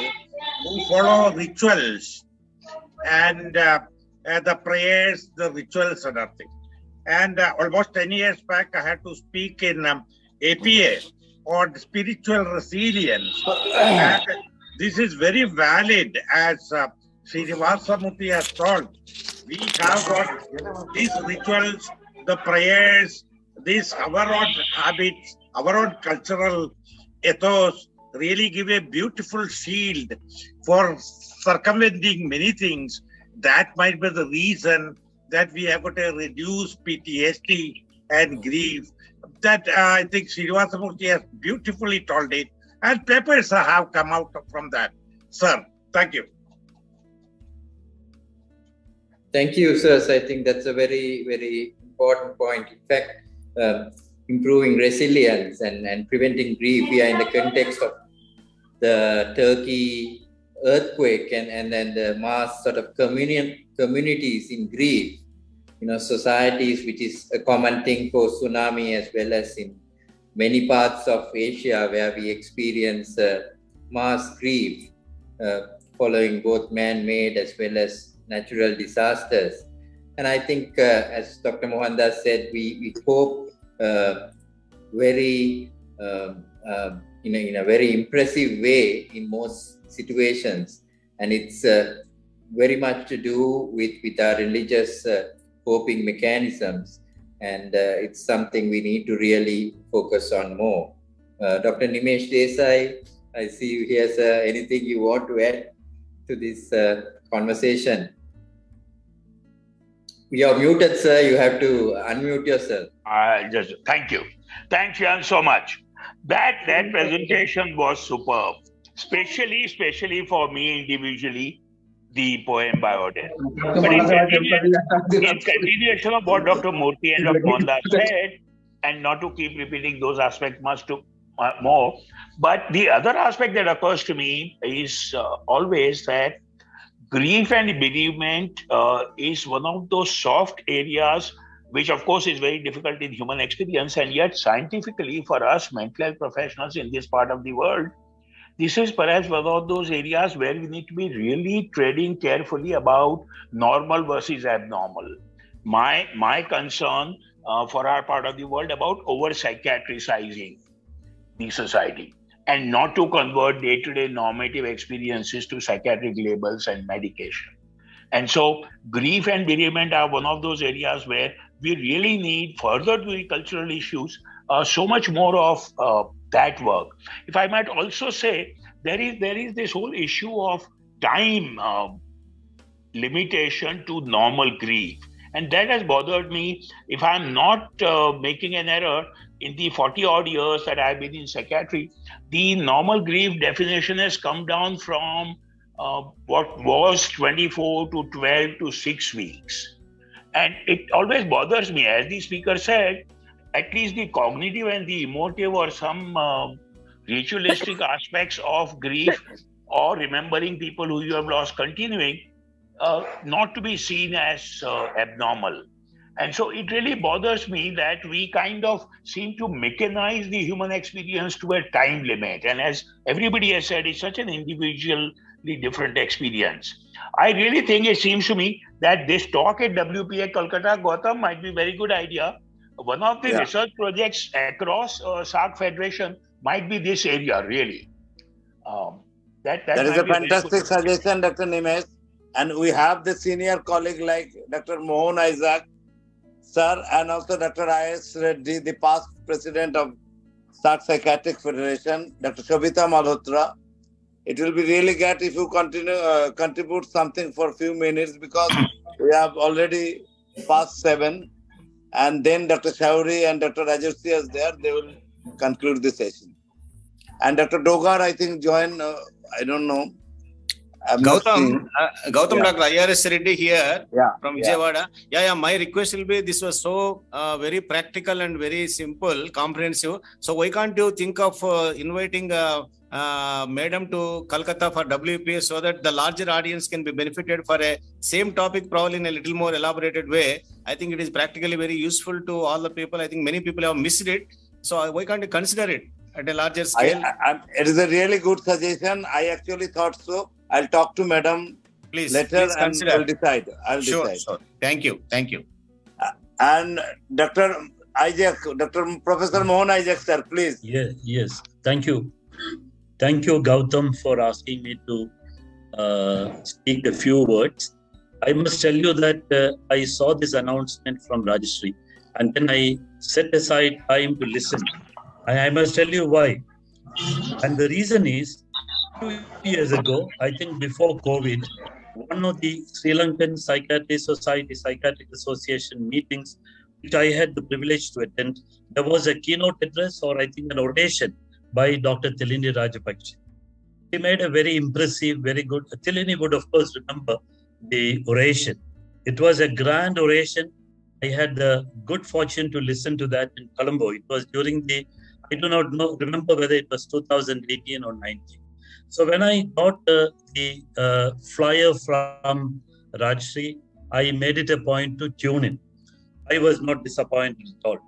Speaker 6: who follow rituals and the prayers, the rituals and everything. And almost 10 years back, I had to speak in APA on spiritual resilience. And this is very valid, as Srinivasa Murthy has told. We have got these rituals, the prayers, these our own habits, our own cultural ethos really give a beautiful shield for circumventing many things. That might be the reason that we have got to reduce PTSD and grief. That I think Srinivasa Murthy has beautifully told it, and papers have come out from that. Sir, thank you.
Speaker 5: Thank you, sirs. I think that's a very, very important point. In fact, improving resilience and preventing grief, we are in the context of the Turkey earthquake and then the mass sort of communities in grief. You know, societies, which is a common thing for tsunami, as well as in many parts of Asia where we experience mass grief following both man-made as well as natural disasters. And I think, as Dr. Mohandas said, we cope very in a very impressive way in most situations, and it's very much to do with our religious coping mechanisms, and it's something we need to really focus on more. Dr. Nimesh Desai, I see you here, sir. Anything you want to add to this conversation? You're muted, sir. You have to unmute yourself.
Speaker 8: Just thank you. Thanks, Sheehan, so much. That presentation was superb, especially for me individually, the poem by Odin. But in continuation of what Dr. Murthy and Dr. Mohandas said, and not to keep repeating those aspects much more, but the other aspect that occurs to me is always that grief and bereavement is one of those soft areas which of course is very difficult in human experience, and yet scientifically for us mental health professionals in this part of the world, this is perhaps one of those areas where we need to be really treading carefully about normal versus abnormal. My concern for our part of the world about over-psychiatricizing the society and not to convert day-to-day normative experiences to psychiatric labels and medication. And so grief and bereavement are one of those areas where we really need, further to the cultural issues, so much more of that work. If I might also say, there is this whole issue of time limitation to normal grief. And that has bothered me. If I'm not making an error, in the 40 odd years that I've been in psychiatry, the normal grief definition has come down from what was 24 to 12 to 6 weeks. And it always bothers me, as the speaker said, at least the cognitive and the emotive or some ritualistic aspects of grief or remembering people who you have lost continuing, not to be seen as abnormal. And so it really bothers me that we kind of seem to mechanize the human experience to a time limit. And as everybody has said, it's such an individually different experience. I really think it seems to me that this talk at WPA Kolkata, Gautam, might be a very good idea. One of the research projects across SARC Federation might be this area, really. That
Speaker 4: is a fantastic suggestion, Dr. Nimesh. And we have the senior colleague like Dr. Mohan Isaac, sir, and also Dr. I.S. Reddy, the past president of SARC Psychiatric Federation, Dr. Shobita Malhotra. It will be really great if you contribute something for a few minutes, because we have already past 7. And then Dr. Chowdhury and Dr. Rajashree is there. They will conclude the session. And Dr. Dogar, I think, join, I don't know.
Speaker 9: Gautam, Dr. I.R.S. Reddy here from Vijayawada. My request will be, this was so very practical and very simple, comprehensive. So why can't you think of inviting Madam to Kolkata for WPA so that the larger audience can be benefited for a same topic, probably in a little more elaborated way. I think it is practically very useful to all the people. I think many people have missed it. So why can't you consider it at a larger scale?
Speaker 4: It is a really good suggestion. I actually thought so. I'll talk to Madam later and we'll decide. I'll decide.
Speaker 9: Sure. Thank you.
Speaker 4: And Dr. Isaac, Professor Mohan Isaac, sir, please.
Speaker 10: Yes. Thank you. Thank you, Gautam, for asking me to speak a few words. I must tell you that I saw this announcement from Rajashree, and then I set aside time to listen. And I must tell you why. And the reason is, 2 years ago, I think before COVID, one of the Sri Lankan Psychiatry Society, Psychiatric Association meetings, which I had the privilege to attend, there was a keynote address, or I think an oration, by Dr. Thilini Rajapakse. He made a very impressive, very good. Thilini would, of course, remember the oration. It was a grand oration. I had the good fortune to listen to that in Colombo. It was during the, I do not remember whether it was 2018 or 19. So when I got the flyer from Rajashree, I made it a point to tune in. I was not disappointed at all.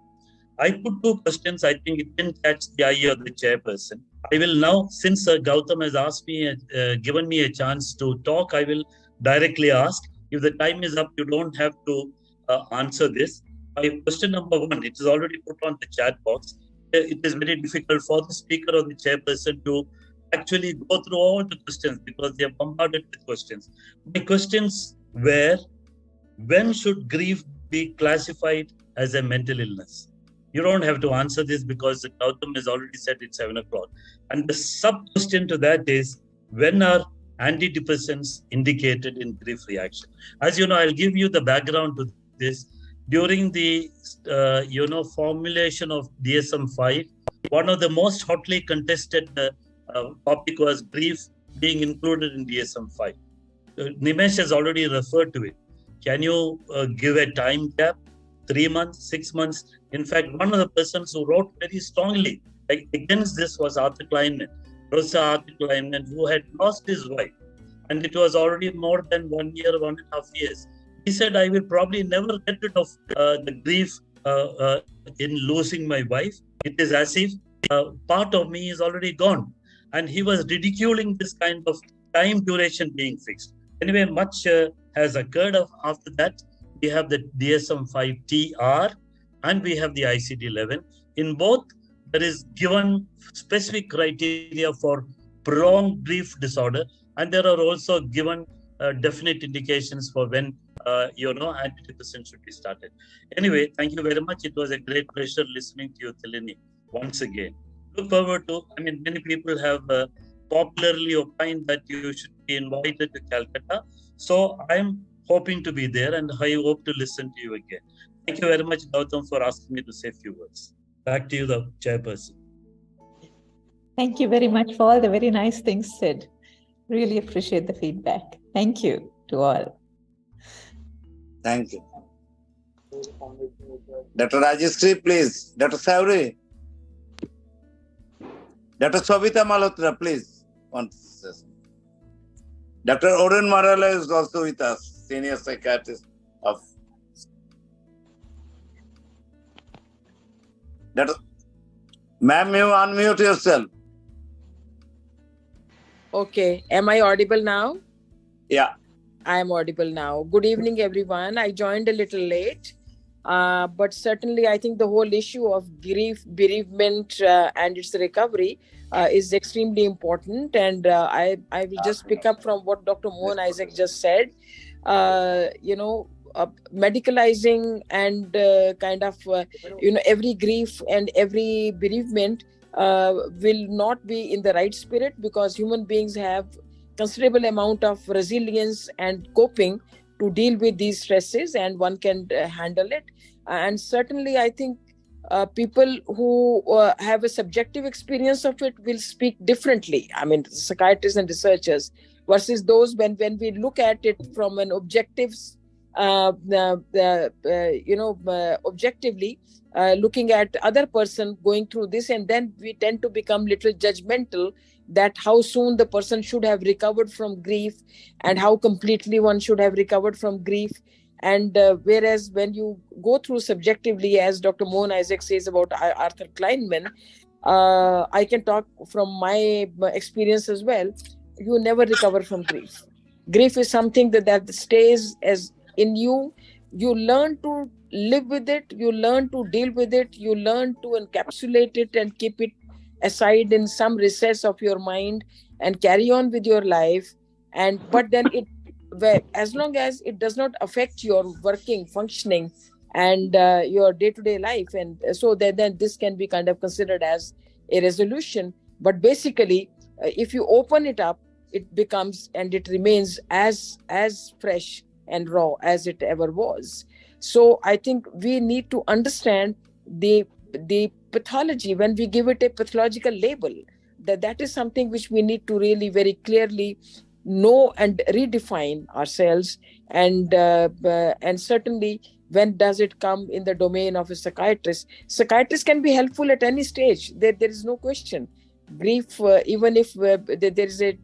Speaker 10: I put 2 questions. I think it didn't catch the eye of the chairperson. I will now, since Gautam has asked me, given me a chance to talk, I will directly ask. If the time is up, you don't have to answer this. My question number 1, it is already put on the chat box. It is very difficult for the speaker or the chairperson to actually go through all the questions because they are bombarded with questions. My questions were, when should grief be classified as a mental illness? You don't have to answer this because Gautam has already said it's 7 o'clock. And the sub-question to that is, when are antidepressants indicated in grief reaction? As you know, I'll give you the background to this. During the, formulation of DSM-5, one of the most hotly contested topic was grief being included in DSM-5. Nimesh has already referred to it. Can you give a time gap? 3 months, 6 months? In fact, one of the persons who wrote very strongly against this was Arthur Kleinman, Professor Arthur Kleinman, who had lost his wife. And it was already more than 1 year, 1.5 years. He said, I will probably never get rid of the grief in losing my wife. It is as if part of me is already gone. And he was ridiculing this kind of time duration being fixed. Anyway, much has occurred after that. We have the DSM-5-TR and we have the ICD-11. In both, there is given specific criteria for prolonged grief disorder, and there are also given definite indications for when antidepressants should be started. Anyway, thank you very much. It was a great pleasure listening to you, Thilini, once again. Look forward to, many people have popularly opined that you should be invited to Calcutta. So I'm hoping to be there, and I hope to listen to you again. Thank you very much, Gautam, for asking me to say a few words. Back to you, the chairperson.
Speaker 3: Thank you very much for all the very nice things said. Really appreciate the feedback. Thank you to all.
Speaker 4: Thank you. Dr. Rajashree, please. Dr. Sayuri. Dr. Sobita Malhotra, please. Dr. Oren Marala is also with us, senior psychiatrist of Dr. Ma'am, you unmute yourself.
Speaker 11: Okay. Am I audible now?
Speaker 4: Yeah.
Speaker 11: I am audible now. Good evening, everyone. I joined a little late, but certainly I think the whole issue of grief, bereavement, and its recovery is extremely important. And I will just pick up from what Dr. Mohan Isaac just said. Medicalizing and every grief and every bereavement will not be in the right spirit, because human beings have considerable amount of resilience and coping to deal with these stresses, and one can handle it. And certainly I think people who have a subjective experience of it will speak differently. Psychiatrists and researchers versus those when we look at it from an objective objectively, looking at other person going through this, and then we tend to become little judgmental that how soon the person should have recovered from grief and how completely one should have recovered from grief. And whereas when you go through subjectively, as Dr. Mohan Isaac says about Arthur Kleinman, I can talk from my experience as well. You never recover from grief. Grief is something that stays as in you. You learn to live with it, you learn to deal with it, you learn to encapsulate it and keep it aside in some recess of your mind and carry on with your life. But then as long as it does not affect your working, functioning, and your day-to-day life, and so then this can be kind of considered as a resolution. But basically, if you open it up, it becomes and it remains as fresh and raw as it ever was. So I think we need to understand the pathology when we give it a pathological label. That is something which we need to really very clearly know and redefine ourselves. And certainly, when does it come in the domain of a psychiatrist? Psychiatrists can be helpful at any stage. There is no question. Grief, even if there is a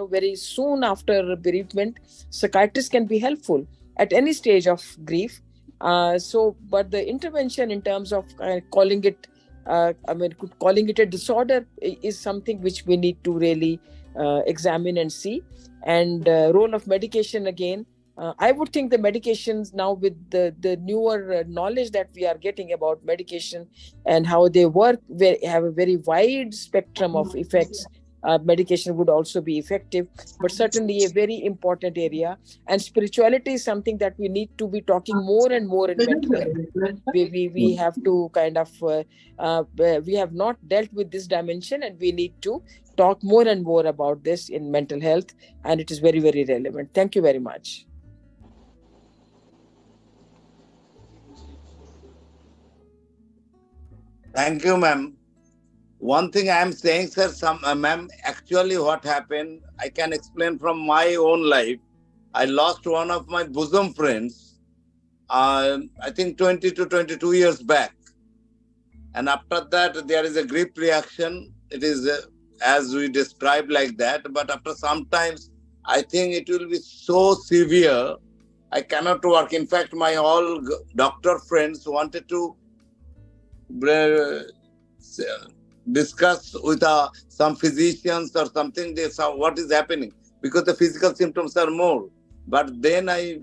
Speaker 11: very soon after bereavement, psychiatrists can be helpful at any stage of grief. But the intervention in terms of calling it a disorder is something which we need to really examine and see. And role of medication again. I would think the medications now, with the newer knowledge that we are getting about medication and how they work, have a very wide spectrum of effects. Medication would also be effective, but certainly a very important area. And spirituality is something that we need to be talking more and more in mental health. We have to we have not dealt with this dimension, and we need to talk more and more about this in mental health, and it is very, very relevant. Thank you very much.
Speaker 4: Thank you, ma'am. One thing I am saying, sir, ma'am, actually what happened, I can explain from my own life. I lost one of my bosom friends, I think 20 to 22 years back. And after that, there is a grief reaction. It is as we described like that. But after some times, I think it will be so severe, I cannot work. In fact, my all doctor friends wanted to discuss with some physicians or something. They saw what is happening, because the physical symptoms are more. But then I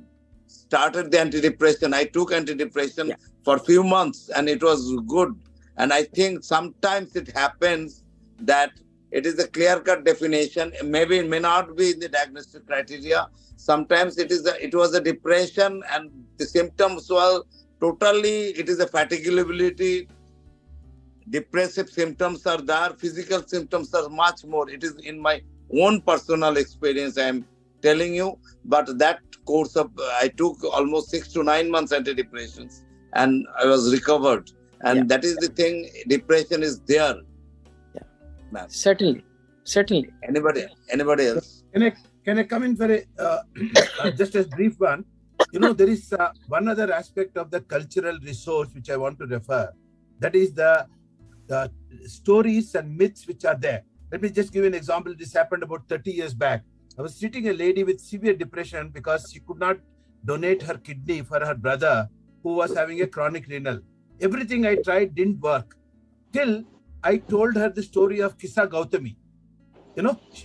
Speaker 4: started the antidepressant. I took antidepressant for a few months and it was good. And I think sometimes it happens that it is a clear-cut definition. Maybe it may not be in the diagnostic criteria. Sometimes it was a depression and the symptoms were totally, it is a fatigability. Depressive symptoms are there. Physical symptoms are much more. It is in my own personal experience, I am telling you. But that course of, I took almost 6 to 9 months antidepressants and I was recovered. And that is the thing, depression is there.
Speaker 11: Yeah. Certainly.
Speaker 4: Anybody else?
Speaker 7: Can I come in for just a brief one? There is one other aspect of the cultural resource which I want to refer. That is the stories and myths which are there. Let me just give an example. This happened about 30 years back. I was treating a lady with severe depression because she could not donate her kidney for her brother who was having a chronic renal. Everything I tried didn't work. Till I told her the story of Kisa Gautami.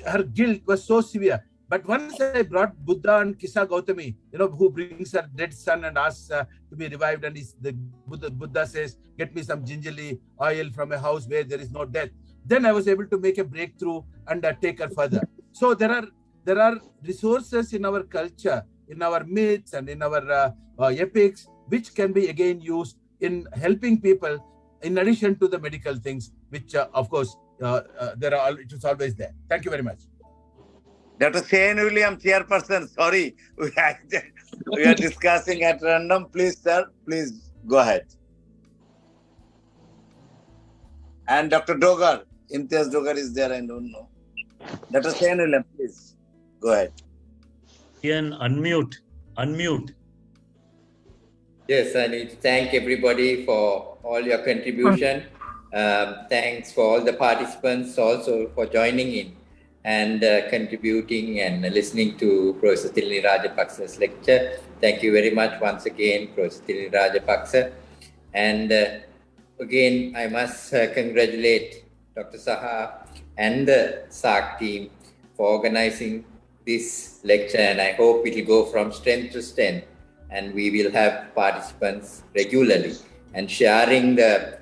Speaker 7: Her guilt was so severe. But once I brought Buddha and Kisa Gautami, who brings her dead son and asks to be revived, and the Buddha says, get me some gingerly oil from a house where there is no death. Then I was able to make a breakthrough and take her further. So there are resources in our culture, in our myths and in our epics, which can be again used in helping people in addition to the medical things, which of course it is always there. Thank you very much.
Speaker 4: Dr. Shane William, Chairperson, sorry, we are discussing at random. Please, sir, please go ahead. And Dr. Dogar, Imtiaz Dogar is there, I don't know. Dr. Shane William, please go ahead.
Speaker 10: Sheehan, unmute.
Speaker 5: Yes, I need to thank everybody for all your contribution. Thanks for all the participants also for joining in and contributing and listening to Professor Thilini Rajapakse's lecture. Thank you very much once again, Professor Thilini Rajapakse. And again, I must congratulate Dr. Saha and the SARC team for organizing this lecture, and I hope it will go from strength to strength, and we will have participants regularly and sharing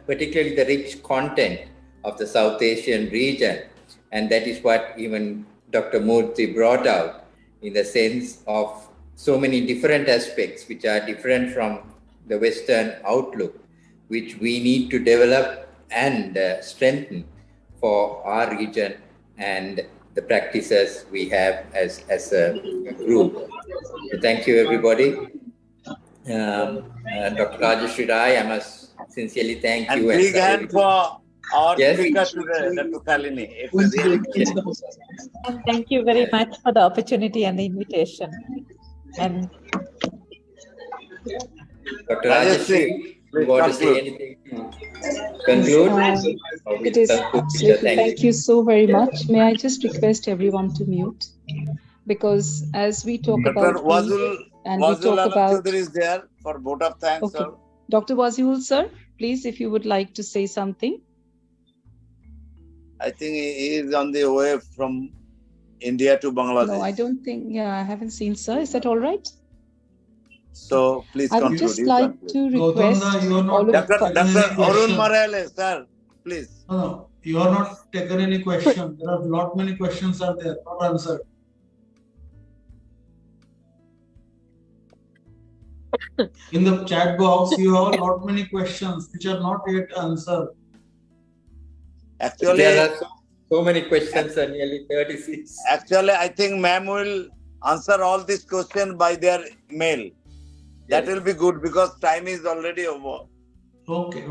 Speaker 5: particularly the rich content of the South Asian region. And that is what even Dr. Murthy brought out, in the sense of so many different aspects which are different from the Western outlook, which we need to develop and strengthen for our region and the practices we have as a group. So thank you, everybody. Dr. Rajashree, I must sincerely thank you.
Speaker 4: And big hand for our speaker today, Dr. Thilini.
Speaker 3: Thank you very much for the opportunity and the invitation. And
Speaker 5: Dr. Rajashree, you want to say anything to conclude?
Speaker 1: It is absolutely. Thank you so very much. May I just request everyone to mute? Because as we talk about
Speaker 4: Waziul,
Speaker 1: and we talk about
Speaker 4: Chowdhury is there for vote of thanks.
Speaker 1: Okay.
Speaker 4: Sir.
Speaker 1: Dr. Waziul, sir, please, if you would like to say something.
Speaker 4: I think he is on the way from India to Bangladesh.
Speaker 1: No, I don't think. I haven't seen, sir. Is that all right?
Speaker 4: So please
Speaker 1: I would just like to request all of
Speaker 4: Dr. Arun Morales, sir, please.
Speaker 12: No, you are not taken any question. There are lot many questions are there, not answered. In the chat box, you have a lot many questions which are not yet answered.
Speaker 4: Actually,
Speaker 5: there are so many questions, nearly 36.
Speaker 4: Actually, I think ma'am will answer all these questions by their mail. That will be good because time is already over.
Speaker 12: Okay.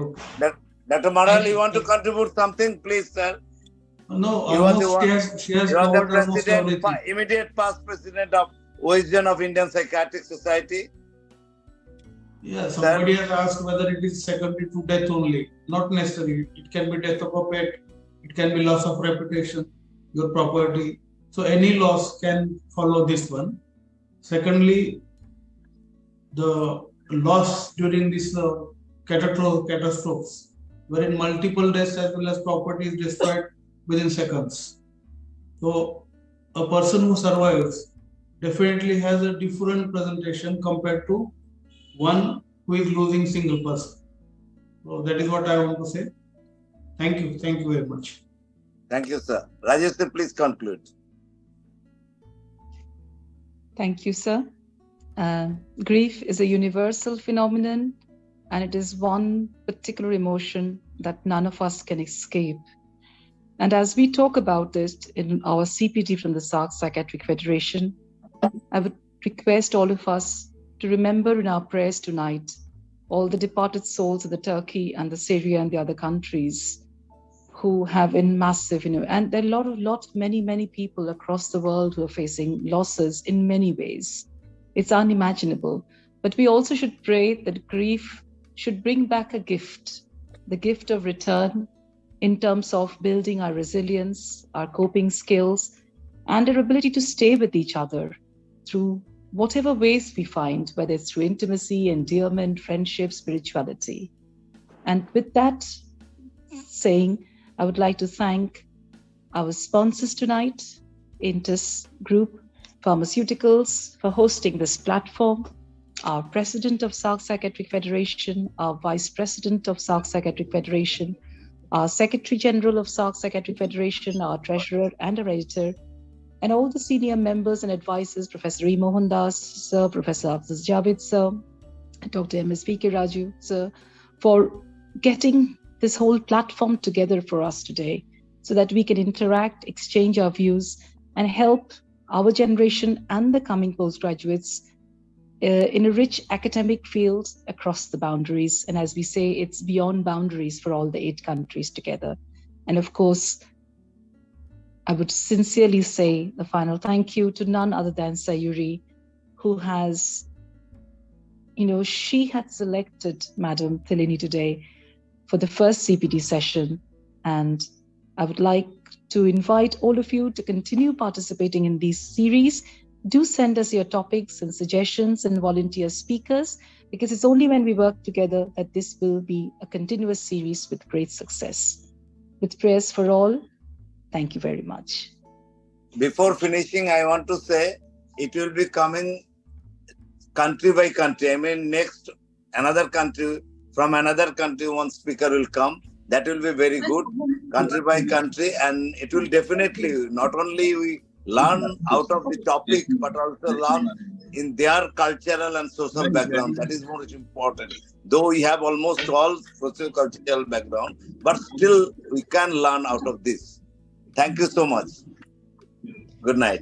Speaker 4: Dr. Maral, you want to contribute something, please, sir?
Speaker 12: No,
Speaker 4: you
Speaker 12: almost she has
Speaker 4: you are the
Speaker 12: covered almost everything.
Speaker 4: Immediate past president of Vision of Indian Psychiatric Society?
Speaker 12: Yeah, somebody has asked whether it is secondary to death only. Not necessarily. It can be death of a pet. It can be loss of reputation, your property. So any loss can follow this one. Secondly, the loss during this catastrophes, wherein multiple deaths as well as property is destroyed within seconds. So a person who survives definitely has a different presentation compared to one who is losing single person. So that is what I want to say. Thank you. Thank you very much.
Speaker 4: Thank you, sir. Rajashree, please conclude.
Speaker 1: Thank you, sir. Grief is a universal phenomenon, and it is one particular emotion that none of us can escape. And as we talk about this in our CPD from the SARC Psychiatric Federation, I would request all of us to remember in our prayers tonight all the departed souls of the Turkey and the Syria and the other countries who have been massive, and there are many people across the world who are facing losses in many ways. It's unimaginable. But we also should pray that grief should bring back a gift, the gift of return in terms of building our resilience, our coping skills, and our ability to stay with each other through whatever ways we find, whether it's through intimacy, endearment, friendship, spirituality. And with that saying, I would like to thank our sponsors tonight, Intus Group Pharmaceuticals, for hosting this platform, our President of SARC Psychiatric Federation, our Vice President of SARC Psychiatric Federation, our Secretary General of SARC Psychiatric Federation, our Treasurer and our Editor, and all the senior members and advisors, Professor E. Mohandas, Sir, Professor Afzal Javed, Sir, Dr. M.S.V.K. Raju, Sir, for getting this whole platform together for us today so that we can interact, exchange our views, and help our generation and the coming postgraduates in a rich academic field across the boundaries. And as we say, it's beyond boundaries for all the 8 countries together. And of course, I would sincerely say the final thank you to none other than Sayuri, who has, she had selected Madam Thilini today for the first CPD session. And I would like to invite all of you to continue participating in these series. Do send us your topics and suggestions and volunteer speakers, because it's only when we work together that this will be a continuous series with great success. With prayers for all, thank you very much.
Speaker 4: Before finishing, I want to say it will be coming country by country. I mean, next, another country, from another country, one speaker will come. That will be very good, country by country. And it will definitely, not only we learn out of the topic, but also learn in their cultural and social background. That is most important. Though we have almost all socio-cultural background, but still we can learn out of this. Thank you so much. Good night.